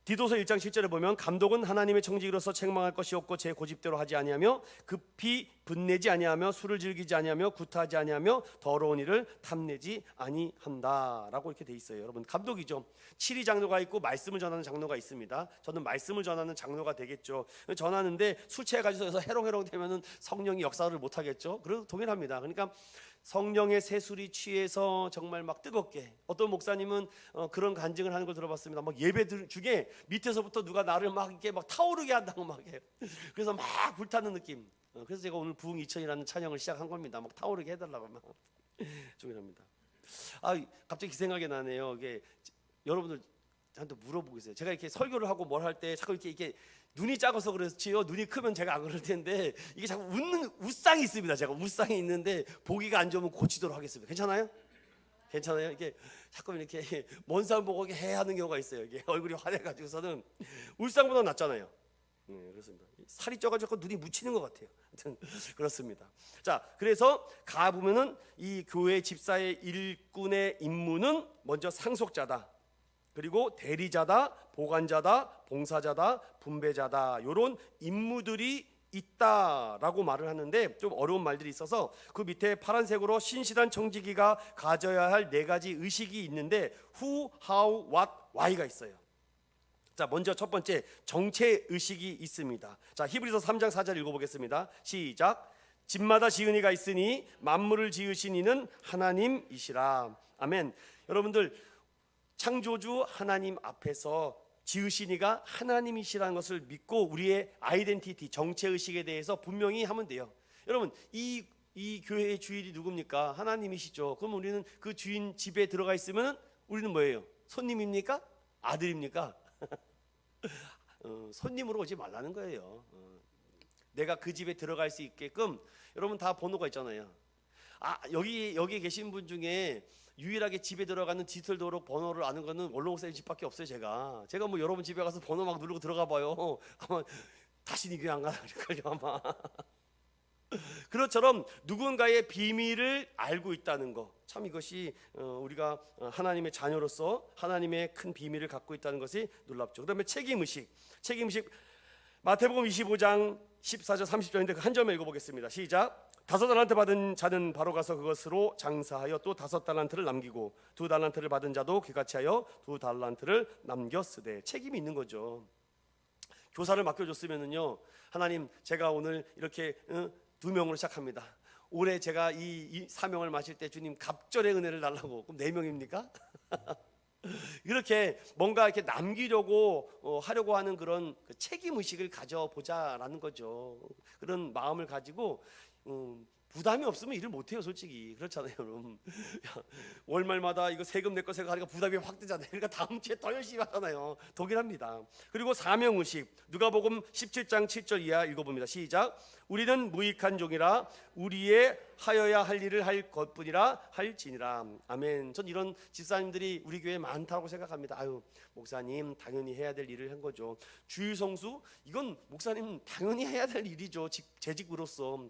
디도서 1장 7절에 보면 감독은 하나님의 청지기로서 책망할 것이 없고 제 고집대로 하지 아니하며 급히 분내지 아니하며 술을 즐기지 아니하며 구타하지 아니하며 더러운 일을 탐내지 아니한다라고 이렇게 돼 있어요. 여러분, 감독이죠. 7위 장로가 있고 말씀을 전하는 장로가 있습니다. 저는 말씀을 전하는 장로가 되겠죠. 전하는데 술 취해가지고 해롱해롱 되면은 성령이 역사를 못 하겠죠. 그래도 동일합니다. 그러니까 성령의 새술이 취해서 정말 막 뜨겁게, 어떤 목사님은 그런 간증을 하는 걸 들어봤습니다. 막 예배 중에 밑에서부터 누가 나를 막 이렇게 막 타오르게 한다고 막 해요. 그래서 막 불타는 느낌. 그래서 제가 오늘 부흥 2000이라는 찬양을 시작한 겁니다. 막 타오르게 해달라고 막 종이랍니다. 갑자기 그 생각이 나네요. 이게 여러분들 저한테 물어보고 있어요. 제가 이렇게 설교를 하고 뭘 할 때 자꾸 이렇게 눈이 작아서 그렇지요. 눈이 크면 제가 안 그럴 텐데 이게 자꾸 웃는 웃상이 있습니다. 제가 웃상이 있는데 보기가 안 좋으면 고치도록 하겠습니다. 괜찮아요? 괜찮아요? 이게 자꾸 이렇게 먼 사람 보고 해야 하는 경우가 있어요. 이게 얼굴이 환해가지고서는 울상보다 낫잖아요. 그렇습니다. 살이 쪄가지고 눈이 묻히는 것 같아요. 하여튼 그렇습니다. 자, 그래서 가 보면은 이 교회 집사의 일꾼의 임무는 먼저 상속자다. 그리고 대리자다, 보관자다, 봉사자다, 분배자다, 이런 임무들이 있다라고 말을 하는데 좀 어려운 말들이 있어서 그 밑에 파란색으로 신실한 청지기가 가져야 할 4가지 의식이 있는데 who, how, what, why가 있어요. 자, 먼저 첫 번째 정체 의식이 있습니다. 자, 히브리서 3장 4절 읽어보겠습니다. 시작. 집마다 지은 이가 있으니 만물을 지으신 이는 하나님이시라. 아멘. 여러분들, 창조주 하나님 앞에서 지으신 이가 하나님이시라는 것을 믿고 우리의 아이덴티티, 정체의식에 대해서 분명히 하면 돼요. 여러분, 이 교회의 주인이 누굽니까? 하나님이시죠. 그럼 우리는 그 주인 집에 들어가 있으면 우리는 뭐예요? 손님입니까? 아들입니까? 손님으로 오지 말라는 거예요. 내가 그 집에 들어갈 수 있게끔. 여러분, 다 번호가 있잖아요. 여기 계신 분 중에 유일하게 집에 들어가는 디지털 도로 번호를 아는 거는 원로 목사님 집밖에 없어요. 제가 뭐 여러분 집에 가서 번호 막 누르고 들어가 봐요. 아마 다시 이 교회 안 가나 그럴걸요 아마. 그것처럼 누군가의 비밀을 알고 있다는 거, 참 이것이 우리가 하나님의 자녀로서 하나님의 큰 비밀을 갖고 있다는 것이 놀랍죠. 그다음에 책임의식. 마태복음 25장 14절 30절인데 그 한 점을 읽어보겠습니다. 시작. 5달란트 받은 자는 바로 가서 그것으로 장사하여 또 5달란트를 남기고 2달란트를 받은 자도 그같이 하여 2달란트를 남겼으되. 책임이 있는 거죠. 교사를 맡겨줬으면은요, 하나님 제가 오늘 이렇게 2명으로 시작합니다. 올해 제가 이 사명을 마실 때 주님 갑절의 은혜를 달라고. 그럼 4명입니까? 이렇게 뭔가 이렇게 남기려고 하려고 하는 그런 책임 의식을 가져보자라는 거죠. 그런 마음을 가지고 부담이 없으면 일을 못해요. 솔직히 그렇잖아요. 여러분. 월말마다 이거 세금 내 거 생각하니까 부담이 확 뜨잖아요. 그러니까 다음 주에 더 열심히 하잖아요. 동일합니다. 그리고 사명의식. 누가복음 17장 7절 이하 읽어봅니다. 시작. 우리는 무익한 종이라 우리의 하여야 할 일을 할 것뿐이라 할지니라. 아멘. 전 이런 집사님들이 우리 교회에 많다고 생각합니다. 목사님 당연히 해야 될 일을 한 거죠. 주일성수, 이건 목사님 당연히 해야 될 일이죠. 재직으로서.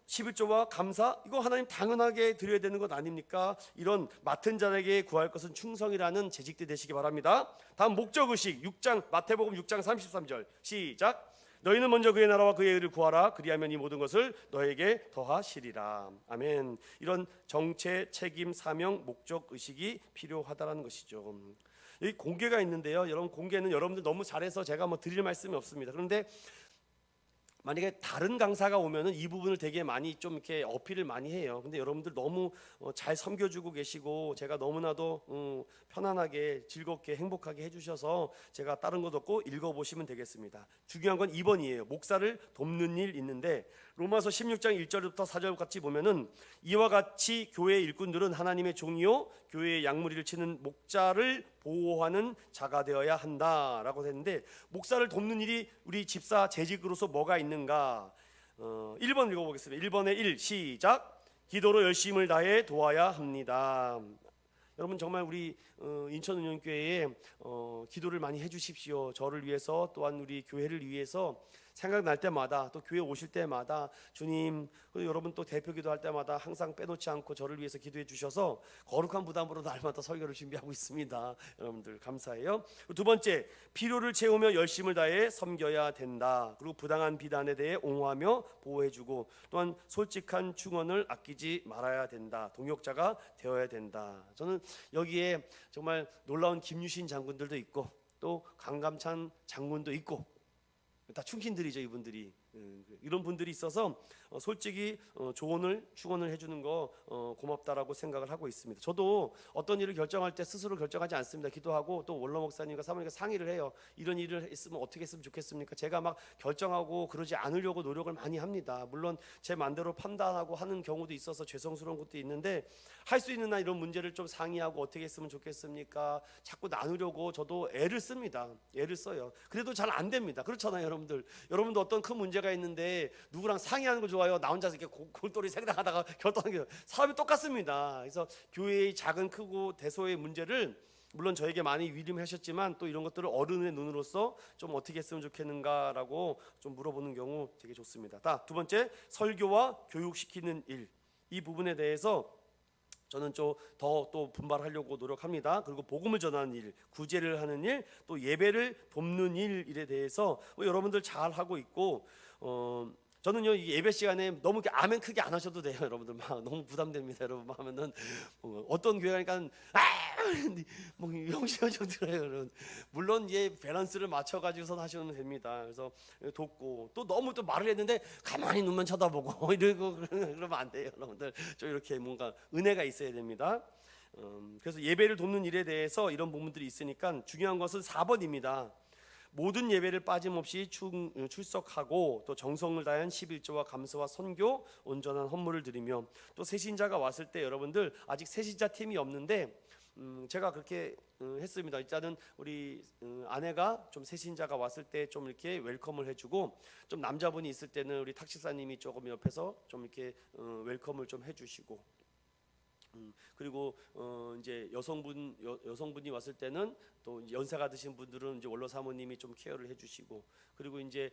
11조와 감사, 이거 하나님 당연하게 드려야 되는 것 아닙니까? 이런 맡은 자에게 구할 것은 충성이라는 재직들 되시기 바랍니다. 다음 목적의식. 마태복음 6장 33절 시작. 너희는 먼저 그의 나라와 그의 의를 구하라. 그리하면 이 모든 것을 너에게 더하시리라. 아멘. 이런 정체, 책임, 사명, 목적의식이 필요하다는 것이죠. 여기 공개가 있는데요. 여러분, 공개는 여러분들 너무 잘해서 제가 드릴 말씀이 없습니다. 그런데 만약에 다른 강사가 오면은 이 부분을 되게 많이 좀 이렇게 어필을 많이 해요. 근데 여러분들 너무 잘 섬겨주고 계시고 제가 너무나도 편안하게 즐겁게 행복하게 해주셔서 제가 다른 것 없고 읽어보시면 되겠습니다. 중요한 건 2번이에요. 목사를 돕는 일 있는데 로마서 16장 1절부터 4절 같이 보면은 이와 같이 교회 일꾼들은 하나님의 종이요 교회의 양무리를 치는 목자를 보호하는 자가 되어야 한다라고 했는데 목사를 돕는 일이 우리 집사 재직으로서 뭐가 있는가? 1번 읽어보겠습니다. 1번에 1 시작. 기도로 열심을 다해 도와야 합니다. 여러분 정말 우리 인천은행교회에 기도를 많이 해주십시오. 저를 위해서 또한 우리 교회를 위해서 생각날 때마다 또 교회 오실 때마다 주님 여러분 또 대표 기도할 때마다 항상 빼놓지 않고 저를 위해서 기도해 주셔서 거룩한 부담으로 날마다 설교를 준비하고 있습니다. 여러분들 감사해요. 두 번째 필요를 채우며 열심을 다해 섬겨야 된다. 그리고 부당한 비난에 대해 옹호하며 보호해주고 또한 솔직한 충언을 아끼지 말아야 된다. 동역자가 되어야 된다. 저는 여기에 정말 놀라운 김유신 장군들도 있고 또 강감찬 장군도 있고 다 충신들이죠. 이분들이 이런 분들이 있어서 솔직히 조언을 충언을 해주는 거 고맙다라고 생각을 하고 있습니다. 저도 어떤 일을 결정할 때 스스로 결정하지 않습니다. 기도하고 또 원로 목사님과 사모님과 상의를 해요. 이런 일을 했으면 어떻게 했으면 좋겠습니까? 제가 막 결정하고 그러지 않으려고 노력을 많이 합니다. 물론 제 마음대로 판단하고 하는 경우도 있어서 죄송스러운 것도 있는데 할 수 있는 한 이런 문제를 좀 상의하고 어떻게 했으면 좋겠습니까? 자꾸 나누려고 저도 애를 씁니다. 애를 써요. 그래도 잘 안 됩니다. 그렇잖아요, 여러분들. 여러분도 어떤 큰 문제가 있는데 누구랑 상의하는 거 좋아요? 나 혼자서 이렇게 골똘히 생각하다가 결정하는 게 사람이 똑같습니다. 그래서 교회의 작은 크고 대소의 문제를 물론 저에게 많이 위임하셨지만 또 이런 것들을 어른의 눈으로서 좀 어떻게 했으면 좋겠는가라고 좀 물어보는 경우 되게 좋습니다. 두 번째 설교와 교육시키는 일. 이 부분에 대해서 저는 좀 더 또 분발하려고 노력합니다. 그리고 복음을 전하는 일, 구제를 하는 일, 또 예배를 돕는 일에 대해서 여러분들 잘 하고 있고 저는요 이 예배 시간에 너무 이렇게 아멘 크게 안 하셔도 돼요. 여러분들 막 너무 부담됩니다. 여러분 하면은 어떤 교회 가니까 뭐 형식을 좀 들어요. 여러분. 물론 예 밸런스를 맞춰 가지고선 하시면 됩니다. 그래서 돕고 또 너무 또 말을 했는데 가만히 눈만 쳐다보고 이러고 그러면 안 돼요. 여러분들 좀 이렇게 뭔가 은혜가 있어야 됩니다. 그래서 예배를 돕는 일에 대해서 이런 부분들이 있으니까 중요한 것은 4번입니다. 모든 예배를 빠짐없이 출석하고 또 정성을 다한 11조와 감사와 선교, 온전한 헌물을 드리며 또 새신자가 왔을 때 여러분들 아직 새신자 팀이 없는데 제가 그렇게 했습니다. 일단은 우리 아내가 좀 새신자가 왔을 때 좀 이렇게 웰컴을 해주고 좀 남자분이 있을 때는 우리 탁식사님이 조금 옆에서 좀 이렇게 웰컴을 좀 해주시고 그리고 이제 여성분이 왔을 때는 또 연세가 드신 분들은 이제 원로 사모님이 좀 케어를 해주시고 그리고 이제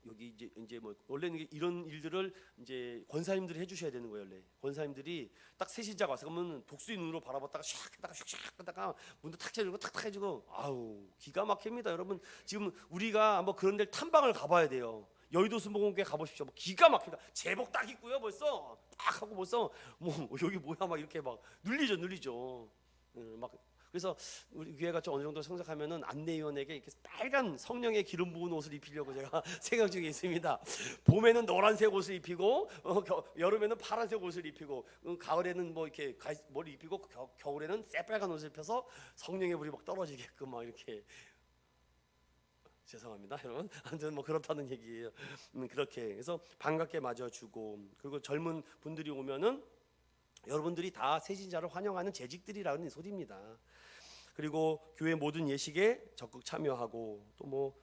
여기 이제 뭐 원래는 이런 일들을 이제 권사님들이 해주셔야 되는 거예요. 원래 권사님들이 딱 새신자가 와서 그러면 독수리 눈으로 바라봤다가 샥 했다가 샥 했다가 문도 탁 쳐주고 탁탁 해주고 아우 기가 막힙니다. 여러분 지금 우리가 한번 그런 데 탐방을 가봐야 돼요. 여의도 순복음교회 가보십시오. 뭐 기가 막힙니다. 제복 딱 입고요. 벌써 딱 하고 벌써 뭐 여기 뭐야 막 이렇게 막 눌리죠. 막 그래서 우리 교회가 좀 어느 정도 성장하면은 안내위원에게 이렇게 빨간 성령의 기름 부은 옷을 입히려고 제가 생각 중에 있습니다. 봄에는 노란색 옷을 입히고 여름에는 파란색 옷을 입히고 가을에는 뭐 이렇게 뭘 입히고 겨울에는 새빨간 옷을 입혀서 성령의 불이 막 떨어지게끔 막 이렇게. 죄송합니다 여러분. 아무튼 뭐 그렇다는 얘기예요. 그렇게 해서 반갑게 맞아주고 그리고 젊은 분들이 오면은 여러분들이 다 새신자를 환영하는 재직들이라는 소리입니다. 그리고 교회 모든 예식에 적극 참여하고 또 뭐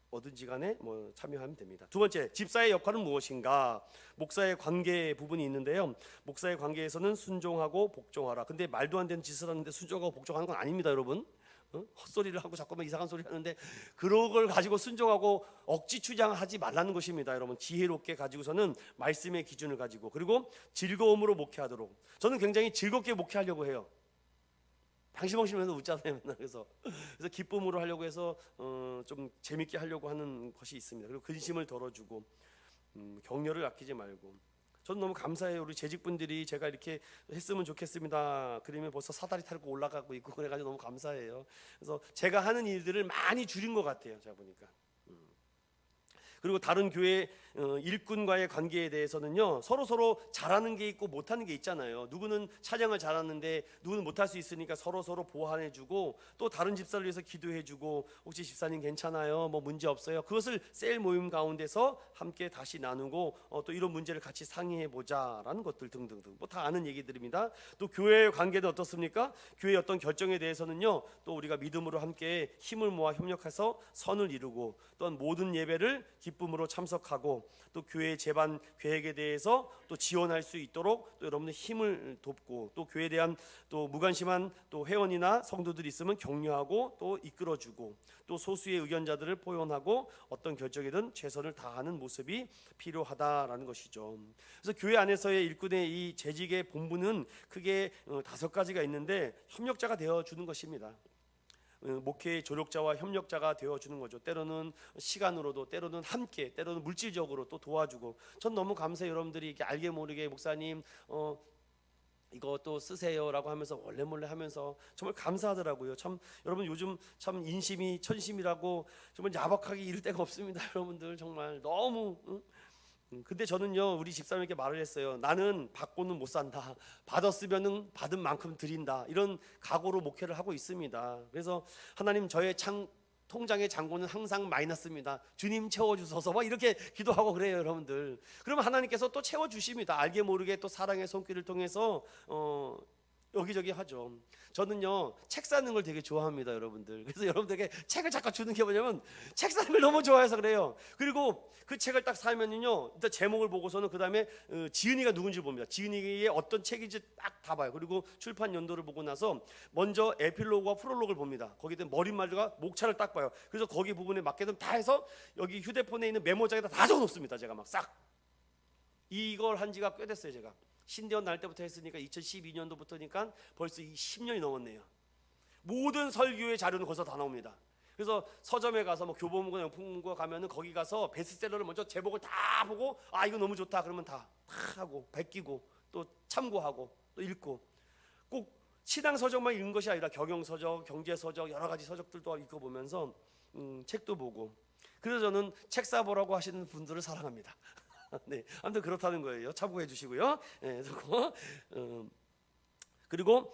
어든지 간에 뭐 참여하면 됩니다. 두 번째 집사의 역할은 무엇인가? 목사의 관계 부분이 있는데요. 목사의 관계에서는 순종하고 복종하라. 근데 말도 안 되는 짓을 하는데 순종하고 복종하는 건 아닙니다 여러분. 헛소리를 하고 자꾸만 이상한 소리 하는데 그런 걸 가지고 순종하고 억지 추장하지 말라는 것입니다. 여러분 지혜롭게 가지고서는 말씀의 기준을 가지고 그리고 즐거움으로 목회하도록. 저는 굉장히 즐겁게 목회하려고 해요. 방심방심해서 웃잖아요. 그래서 기쁨으로 하려고 해서 좀 재밌게 하려고 하는 것이 있습니다. 그리고 근심을 덜어주고 격려를 아끼지 말고. 저는 너무 감사해요. 우리 재직분들이 제가 이렇게 했으면 좋겠습니다. 그러면 벌써 사다리 타고 올라가고 있고 그래가지고 너무 감사해요. 그래서 제가 하는 일들을 많이 줄인 것 같아요. 제가 보니까 그리고 다른 교회 일꾼과의 관계에 대해서는요, 서로 잘하는 게 있고 못하는 게 있잖아요. 누구는 찬양을 잘하는데 누구는 못할 수 있으니까 서로 보완해주고, 또 다른 집사를 위해서 기도해주고, 혹시 집사님 괜찮아요? 뭐 문제 없어요? 그것을 셀 모임 가운데서 함께 다시 나누고, 또 이런 문제를 같이 상의해보자라는 것들 등등등, 뭐 다 아는 얘기들입니다. 또 교회의 관계는 어떻습니까? 교회의 어떤 결정에 대해서는요, 또 우리가 믿음으로 함께 힘을 모아 협력해서 선을 이루고, 또한 모든 예배를 기쁨으로 참석하고, 또 교회 재반 계획에 대해서 또 지원할 수 있도록 또 여러분들 힘을 돕고, 또 교회에 대한 또 무관심한 또 회원이나 성도들이 있으면 격려하고 또 이끌어주고, 또 소수의 의견자들을 포용하고 어떤 결정이든 최선을 다하는 모습이 필요하다라는 것이죠. 그래서 교회 안에서의 일꾼의 이 재직의 본분은 크게 5가지가 있는데, 협력자가 되어 주는 것입니다. 목회의 조력자와 협력자가 되어주는 거죠. 때로는 시간으로도, 때로는 함께, 때로는 물질적으로 또 도와주고. 전 너무 감사해요. 여러분들이 이렇게 알게 모르게 목사님 이거 또 쓰세요라고 하면서 몰래 하면서 정말 감사하더라고요. 참 여러분 요즘 참 인심이 천심이라고 정말 야박하게 이를 데가 없습니다. 여러분들 정말 너무 근데 저는요, 우리 집사님에게 말을 했어요. 나는 받고는 못 산다. 받았으면은 받은 만큼 드린다. 이런 각오로 목회를 하고 있습니다. 그래서 하나님, 저의 통장의 잔고는 항상 마이너스입니다. 주님 채워주소서. 막 이렇게 기도하고 그래요, 여러분들. 그러면 하나님께서 또 채워주십니다. 알게 모르게 또 사랑의 손길을 통해서 여기저기 하죠. 저는요, 책 사는 걸 되게 좋아합니다, 여러분들. 그래서 여러분들에게 책을 잠깐 주는 게 뭐냐면, 책 사는 걸 너무 좋아해서 그래요. 그리고 그 책을 딱 사면은요, 일단 제목을 보고서는 그 다음에 지은이가 누군지 봅니다. 지은이의 어떤 책인지 딱 다 봐요. 그리고 출판 연도를 보고 나서 먼저 에필로그와 프롤로그를 봅니다. 거기에 머릿말과 목차를 딱 봐요. 그래서 거기 부분에 맞게끔 다 해서 여기 휴대폰에 있는 메모장에다 다 적어놓습니다. 제가 막 싹. 이걸 한 지가 꽤 됐어요. 제가 신대원 날 때부터 했으니까 2012년도부터니까 벌써 10년이 넘었네요. 모든 설교의 자료는 거기서 다 나옵니다. 그래서 서점에 가서 뭐 교보문고 영풍문고 가면은 거기 가서 베스트셀러를 먼저 제목을 다 보고, 아 이거 너무 좋다 그러면 다 하고 베끼고 또 참고하고 또 읽고, 꼭 신앙 서적만 읽는 것이 아니라 경영 서적, 경제 서적, 여러 가지 서적들도 읽어보면서 책도 보고. 그래서 저는 책 사보라고 하시는 분들을 사랑합니다. 네, 아무튼 그렇다는 거예요. 참고해 주시고요. 네, 그리고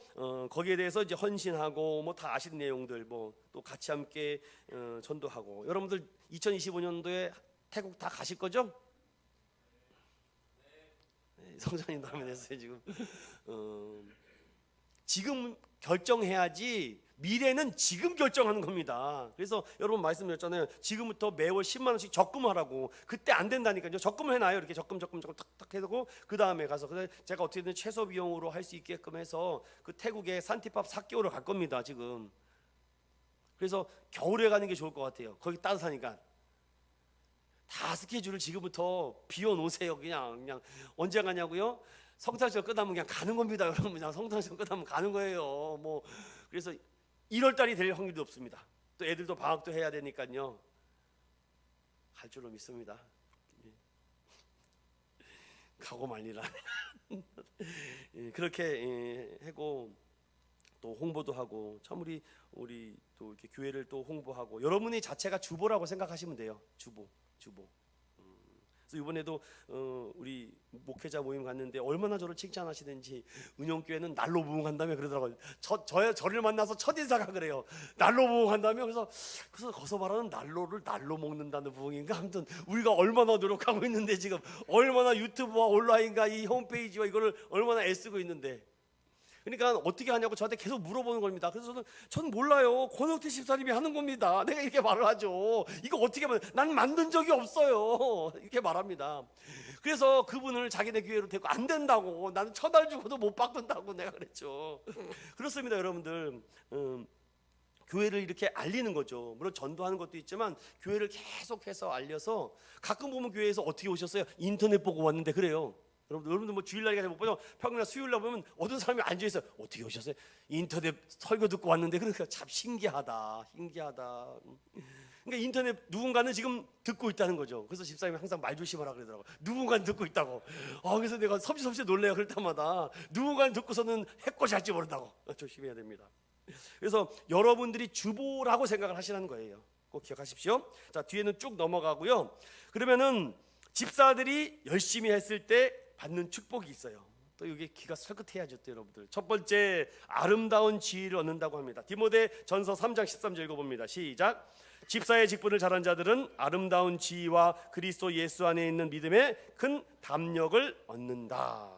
거기에 대해서 이제 헌신하고 뭐 다 아시는 내용들, 뭐 또 같이 함께 전도하고. 여러분들 2025년도에 태국 다 가실 거죠? 네, 성장님 다음에 됐어요 지금. 지금 결정해야지. 미래는 지금 결정하는 겁니다. 그래서 여러분 말씀드렸잖아요. 지금부터 매월 10만 원씩 적금하라고. 그때 안 된다니까요. 적금을 해놔요. 이렇게 적금 탁탁 해두고 그 다음에 가서 제가 어떻게든 최소 비용으로 할 수 있게끔 해서 그 태국에 산티팝 4개월을 갈 겁니다. 지금. 그래서 겨울에 가는 게 좋을 것 같아요. 거기 따뜻하니까. 다 스케줄을 지금부터 비워놓으세요. 그냥 언제 가냐고요? 성탄절 끝나면 그냥 가는 겁니다. 여러분 그냥 성탄절 끝나면 가는 거예요. 뭐 그래서 1월 달이 될 확률도 없습니다. 또 애들도 방학도 해야 되니까요. 갈 줄로 믿습니다. 가고 말리라. 그렇게 하고 또 홍보도 하고, 참 우리 또 이렇게 교회를 또 홍보하고, 여러분이 자체가 주보라고 생각하시면 돼요. 주보. 그래서 이번에도 우리 목회자 모임 갔는데 얼마나 저를 칭찬하시는지, 은영교회는 날로 부흥한다며 그러더라고요. 저를 만나서 첫인사가 그래요. 날로 부흥한다며. 그래서 거기서 말하는 난로를 날로 먹는다는 부흥인가? 아무튼 우리가 얼마나 노력하고 있는데, 지금 얼마나 유튜브와 온라인과 이 홈페이지와 이거를 얼마나 애쓰고 있는데, 그러니까 어떻게 하냐고 저한테 계속 물어보는 겁니다. 그래서 저는 몰라요. 권혁태 집사님이 하는 겁니다. 내가 이렇게 말을 하죠. 이거 어떻게 하면, 난 만든 적이 없어요. 이렇게 말합니다. 그래서 그분을 자기네 교회로 데리고, 안 된다고, 나는 천알 주고도 못 바꾼다고 내가 그랬죠. 그렇습니다, 여러분들. 교회를 이렇게 알리는 거죠. 물론 전도하는 것도 있지만 교회를 계속해서 알려서, 가끔 보면 교회에서 어떻게 오셨어요? 인터넷 보고 왔는데 그래요. 여러분들 뭐 주일날에 못 보죠. 평일날 수요일날 보면 어떤 사람이 앉아 있어요. 어떻게 오셨어요? 인터넷 설교 듣고 왔는데. 그러니까 참 신기하다. 그러니까 인터넷 누군가는 지금 듣고 있다는 거죠. 그래서 집사님이 항상 말 조심하라 그러더라고요. 누군가는 듣고 있다고. 그래서 내가 섬시섬시 놀래요. 그럴 때마다 누군가는 듣고서는 해코지 할지 모른다고. 조심해야 됩니다. 그래서 여러분들이 주보라고 생각을 하시라는 거예요. 꼭 기억하십시오. 자, 뒤에는 쭉 넘어가고요. 그러면은 집사들이 열심히 했을 때 받는 축복이 있어요. 또 이게 귀가 설긋해야죠, 또 여러분들. 첫 번째, 아름다운 지위를 얻는다고 합니다. 디모데전서 3장 13절 읽어봅니다. 시작. 집사의 직분을 잘한 자들은 아름다운 지위와 그리스도 예수 안에 있는 믿음의 큰 담력을 얻는다.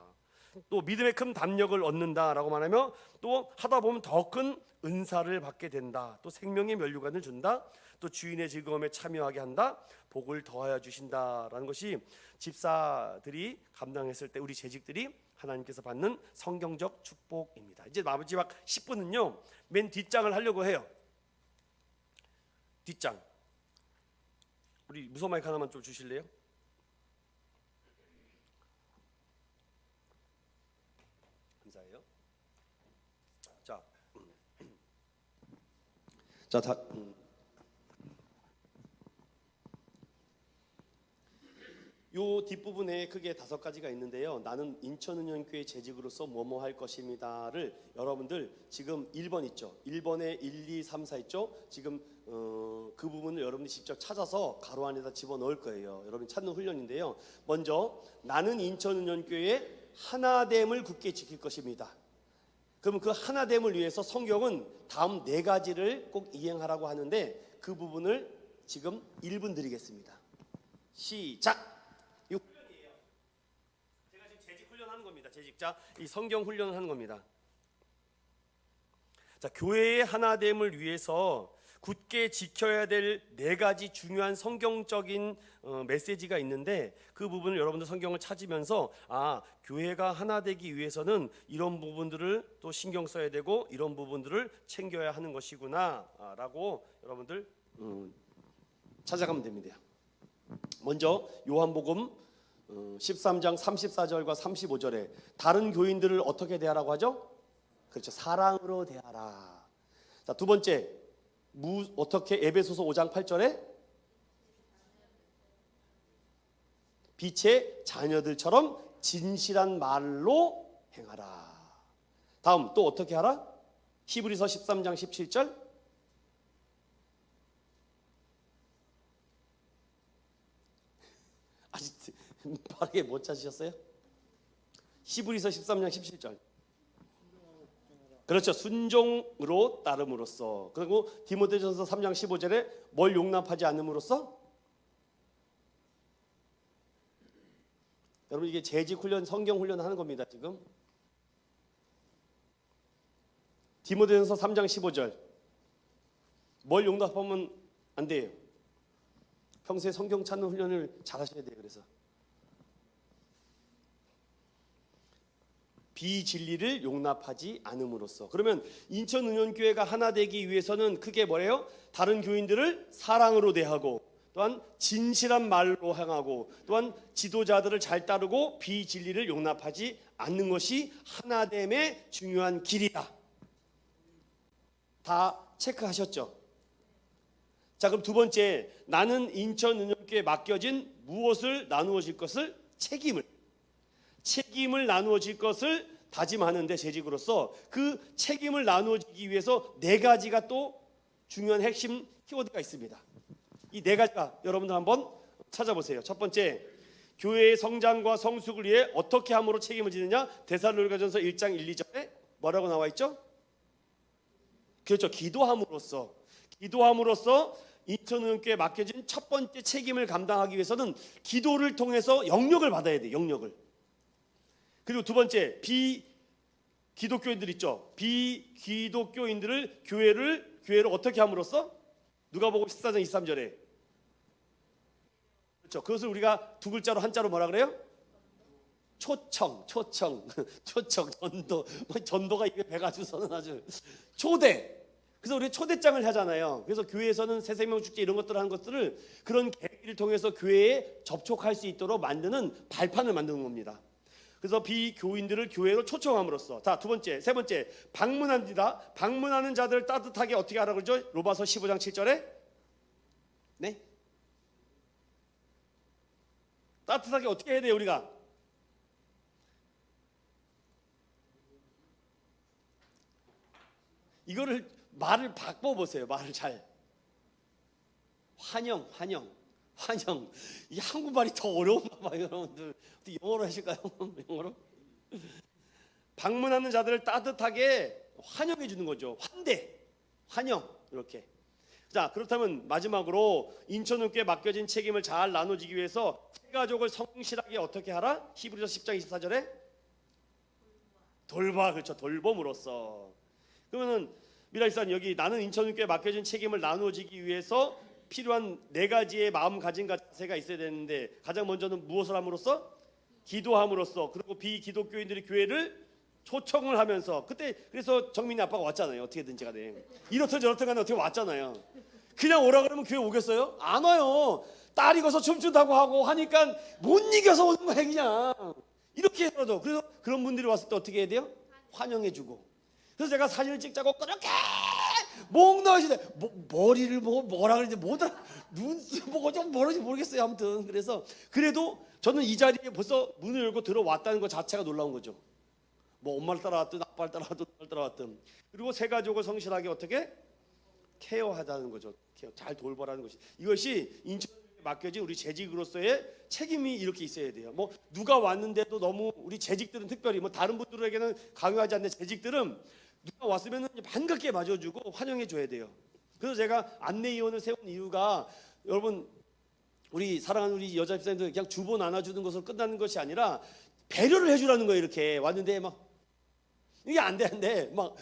또 믿음의 큰 담력을 얻는다라고 말하며 또 하다 보면 더 큰 은사를 받게 된다. 또 생명의 면류관을 준다. 또 주인의 즐거움에 참여하게 한다. 복을 더하여 주신다라는 것이 집사들이 감당했을 때 우리 재직들이 하나님께서 받는 성경적 축복입니다. 이제 마지막 10분은요, 맨 뒷장을 하려고 해요. 뒷장. 우리 무선 마이크 하나만 좀 주실래요? 감사해요. 자, 요 뒷부분에 크게 5가지가 있는데요. 나는 인천은현교회 재직으로서 뭐뭐 할 것입니다를 여러분들 지금 1번 있죠. 1번에 1, 2, 3, 4 있죠. 지금 그 부분을 여러분이 직접 찾아서 가로 안에다 집어넣을 거예요. 여러분이 찾는 훈련인데요. 먼저 나는 인천은현교회 하나됨을 굳게 지킬 것입니다. 그럼 그 하나됨을 위해서 성경은 다음 4가지를 꼭 이행하라고 하는데 그 부분을 지금 1분 드리겠습니다. 시작! 이 훈련이에요. 제가 지금 재직 훈련하는 겁니다. 재직자 이 성경 훈련을 하는 겁니다. 자, 교회의 하나됨을 위해서 굳게 지켜야 될 4가지 중요한 성경적인 메시지가 있는데 그 부분을 여러분들 성경을 찾으면서 교회가 하나 되기 위해서는 이런 부분들을 또 신경 써야 되고 이런 부분들을 챙겨야 하는 것이구나 라고 여러분들 찾아가면 됩니다. 먼저 요한복음 13장 34절과 35절에 다른 교인들을 어떻게 대하라고 하죠? 그렇죠. 사랑으로 대하라. 자, 두 번째 어떻게 에베소서 5장 8절에 빛의 자녀들처럼 진실한 말로 행하라. 다음 또 어떻게 하라? 히브리서 13장 17절 아직 빠르게 못 찾으셨어요? 히브리서 13장 17절 그렇죠. 순종으로 따름으로써. 그리고 디모데전서 3장 15절에 뭘 용납하지 않음으로써. 여러분 이게 재직 훈련, 성경 훈련 하는 겁니다. 지금 디모데전서 3장 15절 뭘 용납하면 안 돼요. 평소에 성경 찾는 훈련을 잘 하셔야 돼요. 그래서 비진리를 용납하지 않음으로써. 그러면 인천은현교회가 하나 되기 위해서는 크게 뭐래요? 다른 교인들을 사랑으로 대하고 또한 진실한 말로 행하고 또한 지도자들을 잘 따르고 비진리를 용납하지 않는 것이 하나됨의 중요한 길이다. 다 체크하셨죠? 자, 그럼 두 번째, 나는 인천은현교회에 맡겨진 무엇을 나누어 줄 것을 책임을 나누어 질 것을 다짐하는데 재직으로서 그 책임을 나누어지기 위해서 4가지가 또 중요한 핵심 키워드가 있습니다. 이 4가지가 여러분들 한번 찾아보세요. 첫 번째, 교회의 성장과 성숙을 위해 어떻게 함으로 책임을 지느냐? 데살로니가전서 1장 1, 2절에 뭐라고 나와 있죠? 그렇죠. 기도함으로써 인천은현교회에 맡겨진 첫 번째 책임을 감당하기 위해서는 기도를 통해서 영역을 받아야 돼요. 영역을. 그리고 두 번째, 비기독교인들 있죠. 비기독교인들을 교회를 어떻게 함으로써? 누가복음 14장 23절에 그렇죠. 그것을 우리가 2글자로 한자로 뭐라 그래요? 초청, 전도가 입에 배가지고서는 아주 초대. 그래서 우리 초대장을 하잖아요. 그래서 교회에서는 새생명 축제 이런 것들을 하는 것들을 그런 계기를 통해서 교회에 접촉할 수 있도록 만드는 발판을 만드는 겁니다. 그래서 비교인들을 교회로 초청함으로써. 자, 세 번째, 방문합니다. 방문하는 자들을 따뜻하게 어떻게 하라고 그러죠? 로마서 15장 7절에 네? 따뜻하게 어떻게 해야 돼요, 우리가? 이거를 말을 바꿔보세요. 말을 잘. 환영. 이 한국말이 더 어려운가 봐요, 여러분들. 영어로 하실까요? 영어로? 방문하는 자들을 따뜻하게 환영해 주는 거죠. 환영 이렇게. 자, 그렇다면 마지막으로 인천교회에 맡겨진 책임을 잘 나눠지기 위해서 새 가족을 성실하게 어떻게 하라? 히브리서 10장 24절에 그렇죠. 돌봄으로써. 그러면은 미라이산 여기 나는 인천교회에 맡겨진 책임을 나눠지기 위해서 필요한 네 가지의 마음가짐과 자세가 있어야 되는데 가장 먼저는 무엇을 함으로써? 기도함으로써. 그리고 비기독교인들이 교회를 초청을 하면서 그때 그래서 정민이 아빠가 왔잖아요. 어떻게든지 간에 이렇든 저렇든 간에 어떻게 왔잖아요. 그냥 오라 그러면 교회 오겠어요? 안 와요. 딸 익어서 춤춘다고 하고 하니까 못 이겨서 오는 거야 그냥. 이렇게 해서도 그래서 그런 분들이 왔을 때 어떻게 해야 돼요? 환영해주고. 그래서 제가 사진을 찍자고 그렇게 목 넣으시대. 머리를 보고 뭐라 그러는지 뭐더라 눈 보고 좀 뭐라는지 모르겠어요. 아무튼 그래서 그래도 저는 이 자리에 벌써 문을 열고 들어왔다는 것 자체가 놀라운 거죠. 뭐 엄마를 따라왔든 아빠를 따라왔든 딸을 따라왔든. 그리고 새 가족을 성실하게 어떻게 케어하자는 거죠. 잘 돌보라는 것이. 이것이 인천에 맡겨진 우리 재직으로서의 책임이 이렇게 있어야 돼요. 뭐 누가 왔는데도 너무 우리 재직들은 특별히 뭐 다른 분들에게는 강요하지 않는 재직들은 누가 왔으면 반갑게 맞아주고 환영해 줘야 돼요. 그래서 제가 안내위원을 세운 이유가 여러분 우리 사랑하는 우리 여자 집사님들 그냥 주보 나눠주는 것으로 끝나는 것이 아니라 배려를 해주라는 거예요. 이렇게 왔는데 막 이게 안 돼. 막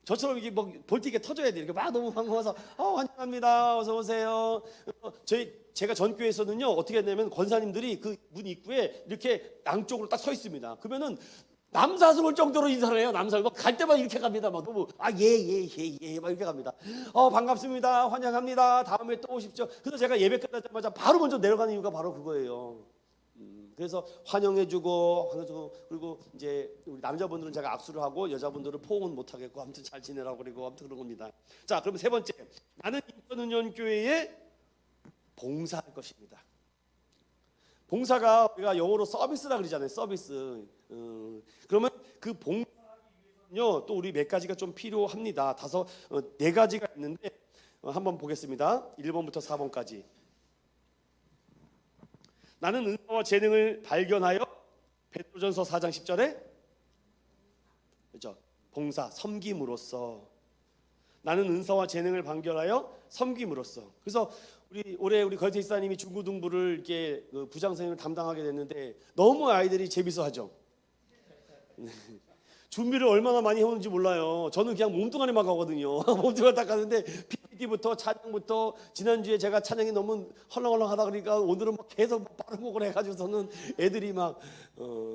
저처럼 이게 뭐 볼티게 터져야 돼. 이렇게 막 너무 반가워서 환영합니다. 어서 오세요. 제가 전교에서는요 어떻게 했냐면 권사님들이 그 문 입구에 이렇게 양쪽으로 딱 서 있습니다. 그러면은 남사스러울 정도로 인사를 해요. 갈 때마다 이렇게 갑니다. 막 너무 예 막 이렇게 갑니다. 반갑습니다. 환영합니다. 다음에 또 오십시오. 그래서 제가 예배 끝나자마자 바로 먼저 내려가는 이유가 바로 그거예요. 그래서 환영해주고 그리고 이제 우리 남자분들은 제가 악수를 하고 여자분들은 포옹은 못 하겠고 아무튼 잘 지내라고 그리고 아무튼 그런 겁니다. 자, 그러면 세 번째 나는 인천은연교회에 봉사할 것입니다. 봉사가 우리가 영어로 서비스라 그러잖아요. 서비스. 그러면 그 봉사하기 위해서는요 또 우리 몇 가지가 좀 필요합니다. 네 가지가 있는데 한번 보겠습니다. 1번부터 4번까지. 나는 은사와 재능을 발견하여 베드로전서 4장 10절에 그렇죠? 봉사, 섬김으로써 나는 은사와 재능을 발견하여 섬김으로써. 그래서 올해 우리 거이태 집사님이 중고등부를 이렇게 부장 선생님을 담당하게 됐는데 너무 아이들이 재밌어하죠. 준비를 얼마나 많이 해오는지 몰라요. 저는 그냥 몸뚱아리만 가거든요. 몸뚱아리 딱 가는데 PPT부터 찬양부터 지난주에 제가 찬양이 너무 헐렁헐렁하다 그러니까 오늘은 막 계속 빠른 곡을 해가지고서는 애들이 막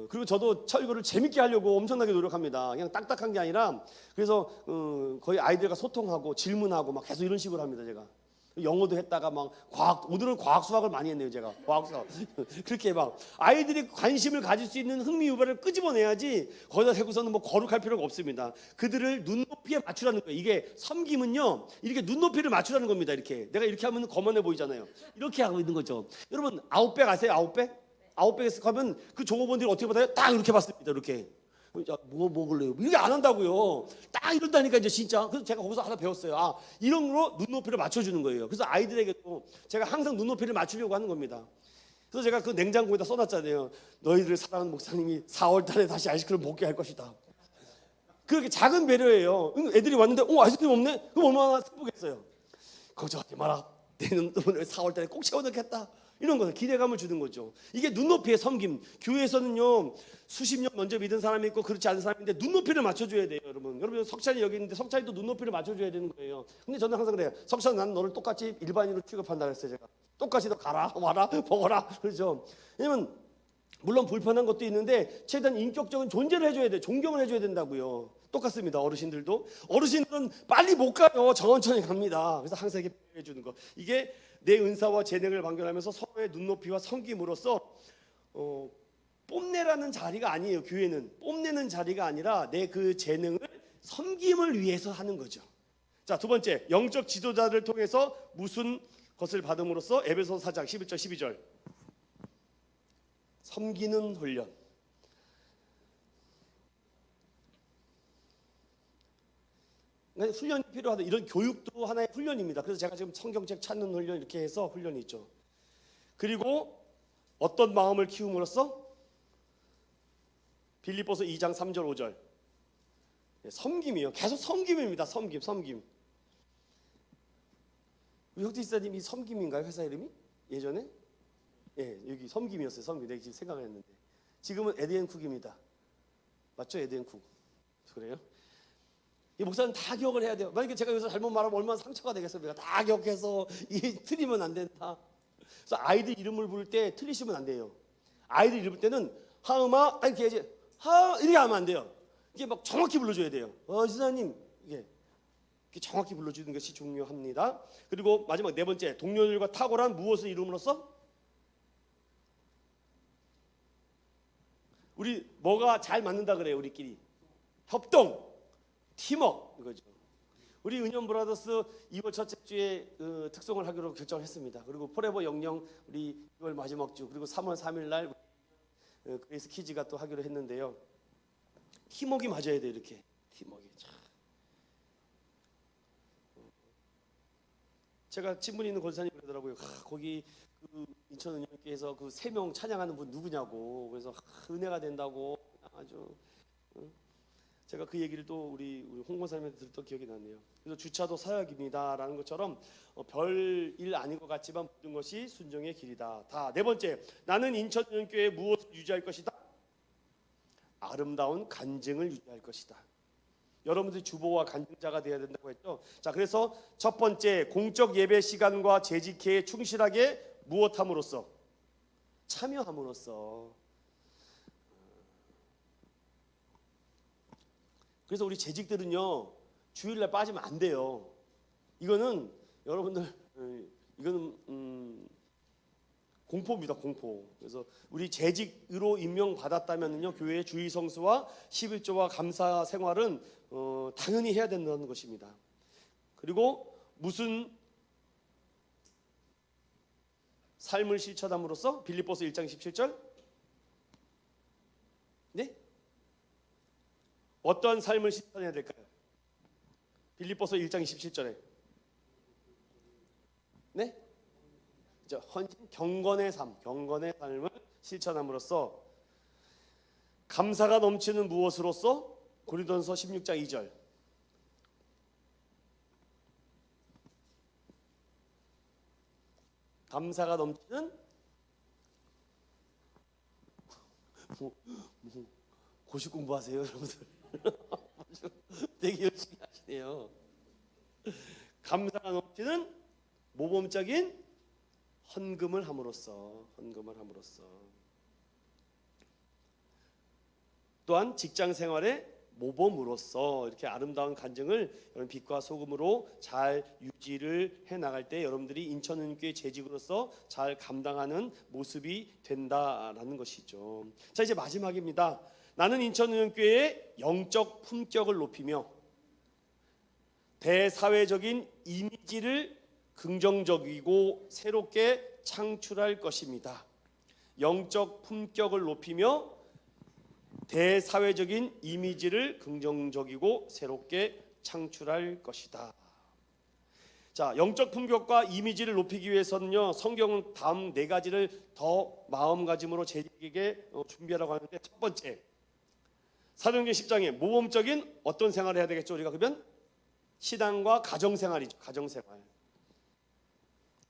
그리고 저도 철거를 재밌게 하려고 엄청나게 노력합니다. 그냥 딱딱한 게 아니라 그래서 거의 아이들과 소통하고 질문하고 막 계속 이런 식으로 합니다. 제가 영어도 했다가 막 오늘은 과학 수학을 많이 했네요. 제가 과학 수학 그렇게 막 아이들이 관심을 가질 수 있는 흥미 유발을 끄집어내야지 거기다 대고서는 뭐 거룩할 필요가 없습니다. 그들을 눈높이에 맞추라는 거예요. 이게 섬김은요 이렇게 눈높이를 맞추라는 겁니다. 이렇게 내가 이렇게 하면 거만해 보이잖아요. 이렇게 하고 있는 거죠. 여러분 아웃백 아세요? 아웃백에서 가면 그 종업원들이 어떻게 받아요? 딱 이렇게 받습니다. 이렇게 뭐 먹을래요? 이렇게 안 한다고요. 딱 이런다니까 이제 진짜. 그래서 제가 거기서 하나 배웠어요. 이런 거로 눈높이를 맞춰주는 거예요. 그래서 아이들에게도 제가 항상 눈높이를 맞추려고 하는 겁니다. 그래서 제가 그 냉장고에다 써놨잖아요. 너희들 사랑하는 목사님이 4월달에 다시 아이스크림 먹게 할 것이다. 그렇게 작은 배려예요. 애들이 왔는데 아이스크림 없네? 그럼 얼마나 슬프겠어요. 걱정하지 마라. 내년 4월달에 꼭 채워넣겠다. 이런 거는 기대감을 주는 거죠. 이게 눈높이의 섬김. 교회에서는요 수십 년 먼저 믿은 사람이 있고 그렇지 않은 사람인데 눈높이를 맞춰줘야 돼요. 여러분 석찬이 여기 있는데 석찬이도 눈높이를 맞춰줘야 되는 거예요. 근데 저는 항상 그래요. 석찬 나는 너를 똑같이 일반인으로 취급한다 그랬어요. 제가 똑같이 너 가라 와라 먹어라 그렇죠. 왜냐면 물론 불편한 것도 있는데 최대한 인격적인 존재를 해줘야 돼. 존경을 해줘야 된다고요. 똑같습니다. 어르신들은 빨리 못 가요. 천천히 갑니다. 그래서 항상 이렇게 해주는 거. 이게 내 은사와 재능을 발견하면서 서로의 눈높이와 섬김으로써 뽐내라는 자리가 아니에요. 교회는 뽐내는 자리가 아니라 내 그 재능을 섬김을 위해서 하는 거죠. 자, 두 번째 영적 지도자를 통해서 무슨 것을 받음으로써 에베소서 4장 11절 12절 섬기는 훈련. 그러니까 훈련이 필요하다. 이런 교육도 하나의 훈련입니다. 그래서 제가 지금 성경책 찾는 훈련 이렇게 해서 훈련이 있죠. 그리고 어떤 마음을 키움으로써 빌립보서 2장 3절 5절 섬김이요. 계속 섬김입니다. 섬김. 우리 혁태 지사님이 섬김인가요? 회사 이름이? 예전에? 예, 여기 섬김이었어요. 섬김. 내가 지금 생각했는데 지금은 에드앤쿡입니다. 맞죠? 에드앤쿡. 그래요? 이 목사는 다 기억을 해야 돼요. 만약에 제가 여기서 잘못 말하면 얼마나 상처가 되겠습니까? 다 기억해서 이 틀리면 안 된다. 그래서 아이들 이름을 부를 때 틀리시면 안 돼요. 아이들 이름 부를 때는 하음아 이렇게 해야지. 하 이렇게 하면 안 돼요. 이게 막 정확히 불러줘야 돼요. 지사님 이게 정확히 불러주는 것이 중요합니다. 그리고 마지막 네 번째, 동료들과 탁월한 무엇을 이룸으로써 우리 뭐가 잘 맞는다 그래요. 우리끼리 협동, 팀워크 이거죠. 우리 은연 브라더스 2월 첫째 주에 특송을 하기로 결정했습니다. 그리고 포레버 영영 우리 2월 마지막 주 그리고 3월 3일 날 그레이스 키즈가 또 하기로 했는데요. 팀워크가 맞아야 돼요. 이렇게 팀워크. 제가 친분 있는 권사님 그러더라고요. 거기 그 인천 은영교회에서 그 3명 찬양하는 분 누구냐고. 그래서 은혜가 된다고 아주. 제가 그 얘기를 또 우리 홍 권사님한테 들었던 기억이 나네요. 그래서 주차도 사역입니다라는 것처럼 별일 아닌 것 같지만 모든 것이 순종의 길이다. 다 네 번째, 나는 인천 은영교회에 무엇을 유지할 것이다? 아름다운 간증을 유지할 것이다. 여러분들이 주보와 간증자가 되어야 된다고 했죠. 자, 그래서 첫 번째, 공적 예배 시간과 재직회에 충실하게 무엇함으로써? 참여함으로써. 그래서 우리 재직들은요, 주일날 빠지면 안 돼요. 이거는 여러분들 이거는 공포입니다. 공포. 그래서 우리 재직으로 임명받았다면요, 교회의 주의 성수와 11조와 감사 생활은 당연히 해야 된다는 것입니다. 그리고 무슨 삶을 실천함으로써? 빌립보서 1장 17절. 네? 어떠한 삶을 실천해야 될까요? 빌립보서 1장 27절에. 네? 헌신, 경건의 삶을 실천함으로써 감사가 넘치는 무엇으로써? 고린도전서 16장 2절. 감사가 넘치는 고시 공부하세요, 여러분들. 되게 열심히 하시네요. 감사가 넘치는 모범적인 헌금을 함으로써 또한 직장 생활의 모범으로서 이렇게 아름다운 간증을 여러분 빛과 소금으로 잘 유지를 해 나갈 때 여러분들이 인천은교회 재직으로서 잘 감당하는 모습이 된다라는 것이죠. 자, 이제 마지막입니다. 나는 인천은교회의 영적 품격을 높이며 대사회적인 이미지를 긍정적이고 새롭게 창출할 것입니다. 영적 품격을 높이며 대사회적인 이미지를 긍정적이고 새롭게 창출할 것이다. 자, 영적 품격과 이미지를 높이기 위해서는요, 성경은 다음 네 가지를 더 마음가짐으로 재직에게 준비하라고 하는데, 첫 번째, 사도행전 10장에 모범적인 어떤 생활을 해야 되겠죠? 우리가 그러면 신앙과 가정생활이죠. 가정생활.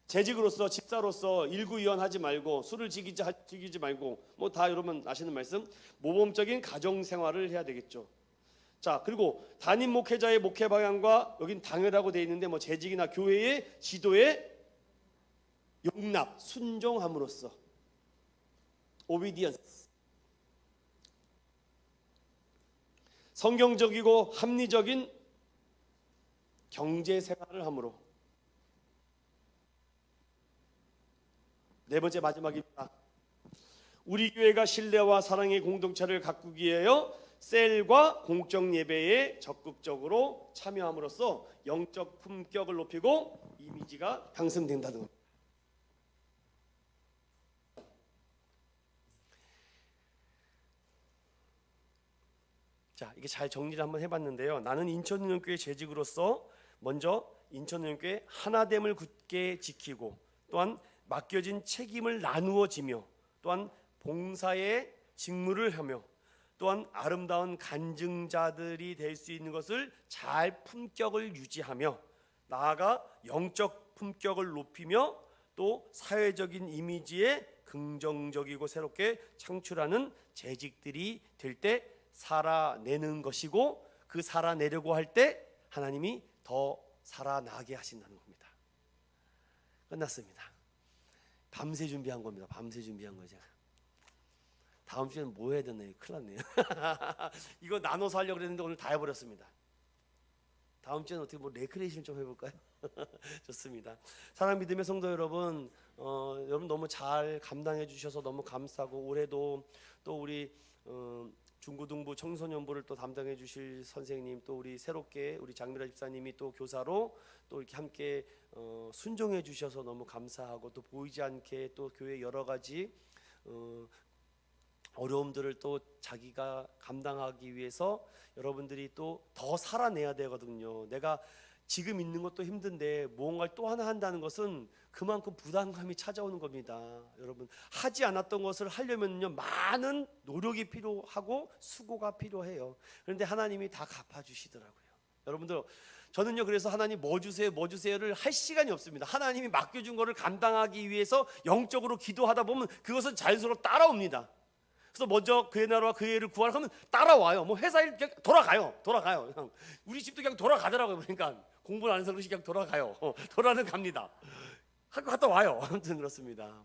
재직으로서, 집사로서 일구이연하지 말고 술을 즐기지 말고 뭐 다 여러분 아시는 말씀, 모범적인 가정생활을 해야 되겠죠. 자, 그리고 담임 목회자의 목회 방향과 여긴 당연하고 되어 있는데 뭐 재직이나 교회의 지도에 용납, 순종함으로써 obedience, 성경적이고 합리적인 경제생활을 함으로. 네 번째 마지막입니다. 우리 교회가 신뢰와 사랑의 공동체를 가꾸기 위하여 셀과 공적 예배에 적극적으로 참여함으로써 영적 품격을 높이고 이미지가 향상된다는 겁니다. 자, 이게 잘 정리를 한번 해봤는데요. 나는 인천운영교회 재직으로서 먼저 인천운영교회 하나됨을 굳게 지키고, 또한 맡겨진 책임을 나누어 지며, 또한 봉사의 직무를 하며, 또한 아름다운 간증자들이 될 수 있는 것을 잘 품격을 유지하며, 나아가 영적 품격을 높이며 또 사회적인 이미지에 긍정적이고 새롭게 창출하는 재직들이 될 때 살아내는 것이고, 그 살아내려고 할 때 하나님이 더 살아나게 하신다는 겁니다. 끝났습니다. 밤새 준비한 겁니다. 밤새 준비한 거죠. 다음 주에는 뭐 해야 되나요? 큰일 났네요. 이거 나눠서 하려고 했는데 오늘 다 해버렸습니다. 다음 주에는 어떻게 뭐 레크레이션 좀 해볼까요? 좋습니다. 사랑 믿음의 성도 여러분, 여러분 너무 잘 감당해 주셔서 너무 감사하고, 올해도 또 우리 중고등부 청소년부를 또 담당해 주실 선생님, 또 우리 새롭게 우리 장미라 집사님이 또 교사로 또 이렇게 함께 순종해 주셔서 너무 감사하고, 또 보이지 않게 또 교회 여러 가지 어려움들을 또 자기가 감당하기 위해서 여러분들이 또 더 살아내야 되거든요. 내가 지금 있는 것도 힘든데 무언가를 또 하나 한다는 것은 그만큼 부담감이 찾아오는 겁니다. 여러분, 하지 않았던 것을 하려면요 많은 노력이 필요하고 수고가 필요해요. 그런데 하나님이 다 갚아주시더라고요. 여러분들, 저는요 그래서 하나님 뭐 주세요 뭐 주세요를 할 시간이 없습니다. 하나님이 맡겨준 거를 감당하기 위해서 영적으로 기도하다 보면 그것은 자연스럽게 따라옵니다. 그래서 먼저 그의 나라와 그의 의를 구하라 하면 따라와요. 뭐 회사 일 그냥 돌아가요. 그냥 우리 집도 그냥 돌아가더라고요. 그러니까 공부를 안 해서 그렇지 그냥 돌아가요. 돌아는 갑니다. 학교 갔다 와요. 아무튼 그렇습니다.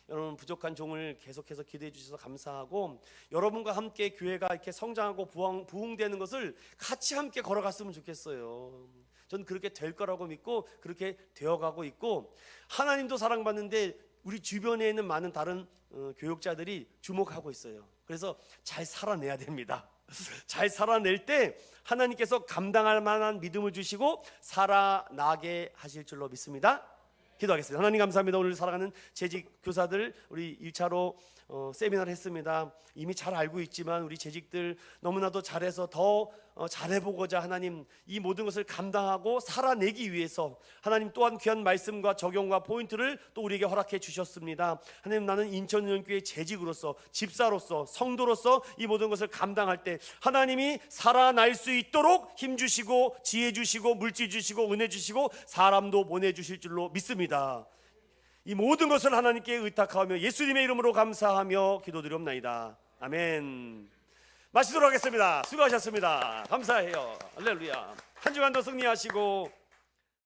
여러분, 부족한 종을 계속해서 기도해 주셔서 감사하고, 여러분과 함께 교회가 이렇게 성장하고 부흥되는 것을 같이 함께 걸어갔으면 좋겠어요. 전 그렇게 될 거라고 믿고 그렇게 되어가고 있고, 하나님도 사랑받는데 우리 주변에 있는 많은 다른 교육자들이 주목하고 있어요. 그래서 잘 살아내야 됩니다. 잘 살아낼 때 하나님께서 감당할 만한 믿음을 주시고 살아나게 하실 줄로 믿습니다. 기도하겠습니다. 하나님 감사합니다. 오늘 살아가는 재직 교사들 우리 1차로 세미나를 했습니다. 이미 잘 알고 있지만 우리 재직들 너무나도 잘해서 더 잘해보고자 하나님 이 모든 것을 감당하고 살아내기 위해서 하나님 또한 귀한 말씀과 적용과 포인트를 또 우리에게 허락해 주셨습니다. 하나님, 나는 인천운영교회 재직으로서 집사로서 성도로서 이 모든 것을 감당할 때 하나님이 살아날 수 있도록 힘 주시고 지혜 주시고 물질 주시고 은혜 주시고 사람도 보내주실 줄로 믿습니다. 이 모든 것을 하나님께 의탁하며 예수님의 이름으로 감사하며 기도드리옵나이다. 아멘. 마치도록 하겠습니다. 수고하셨습니다. 감사해요. 할렐루야. 한 주간도 승리하시고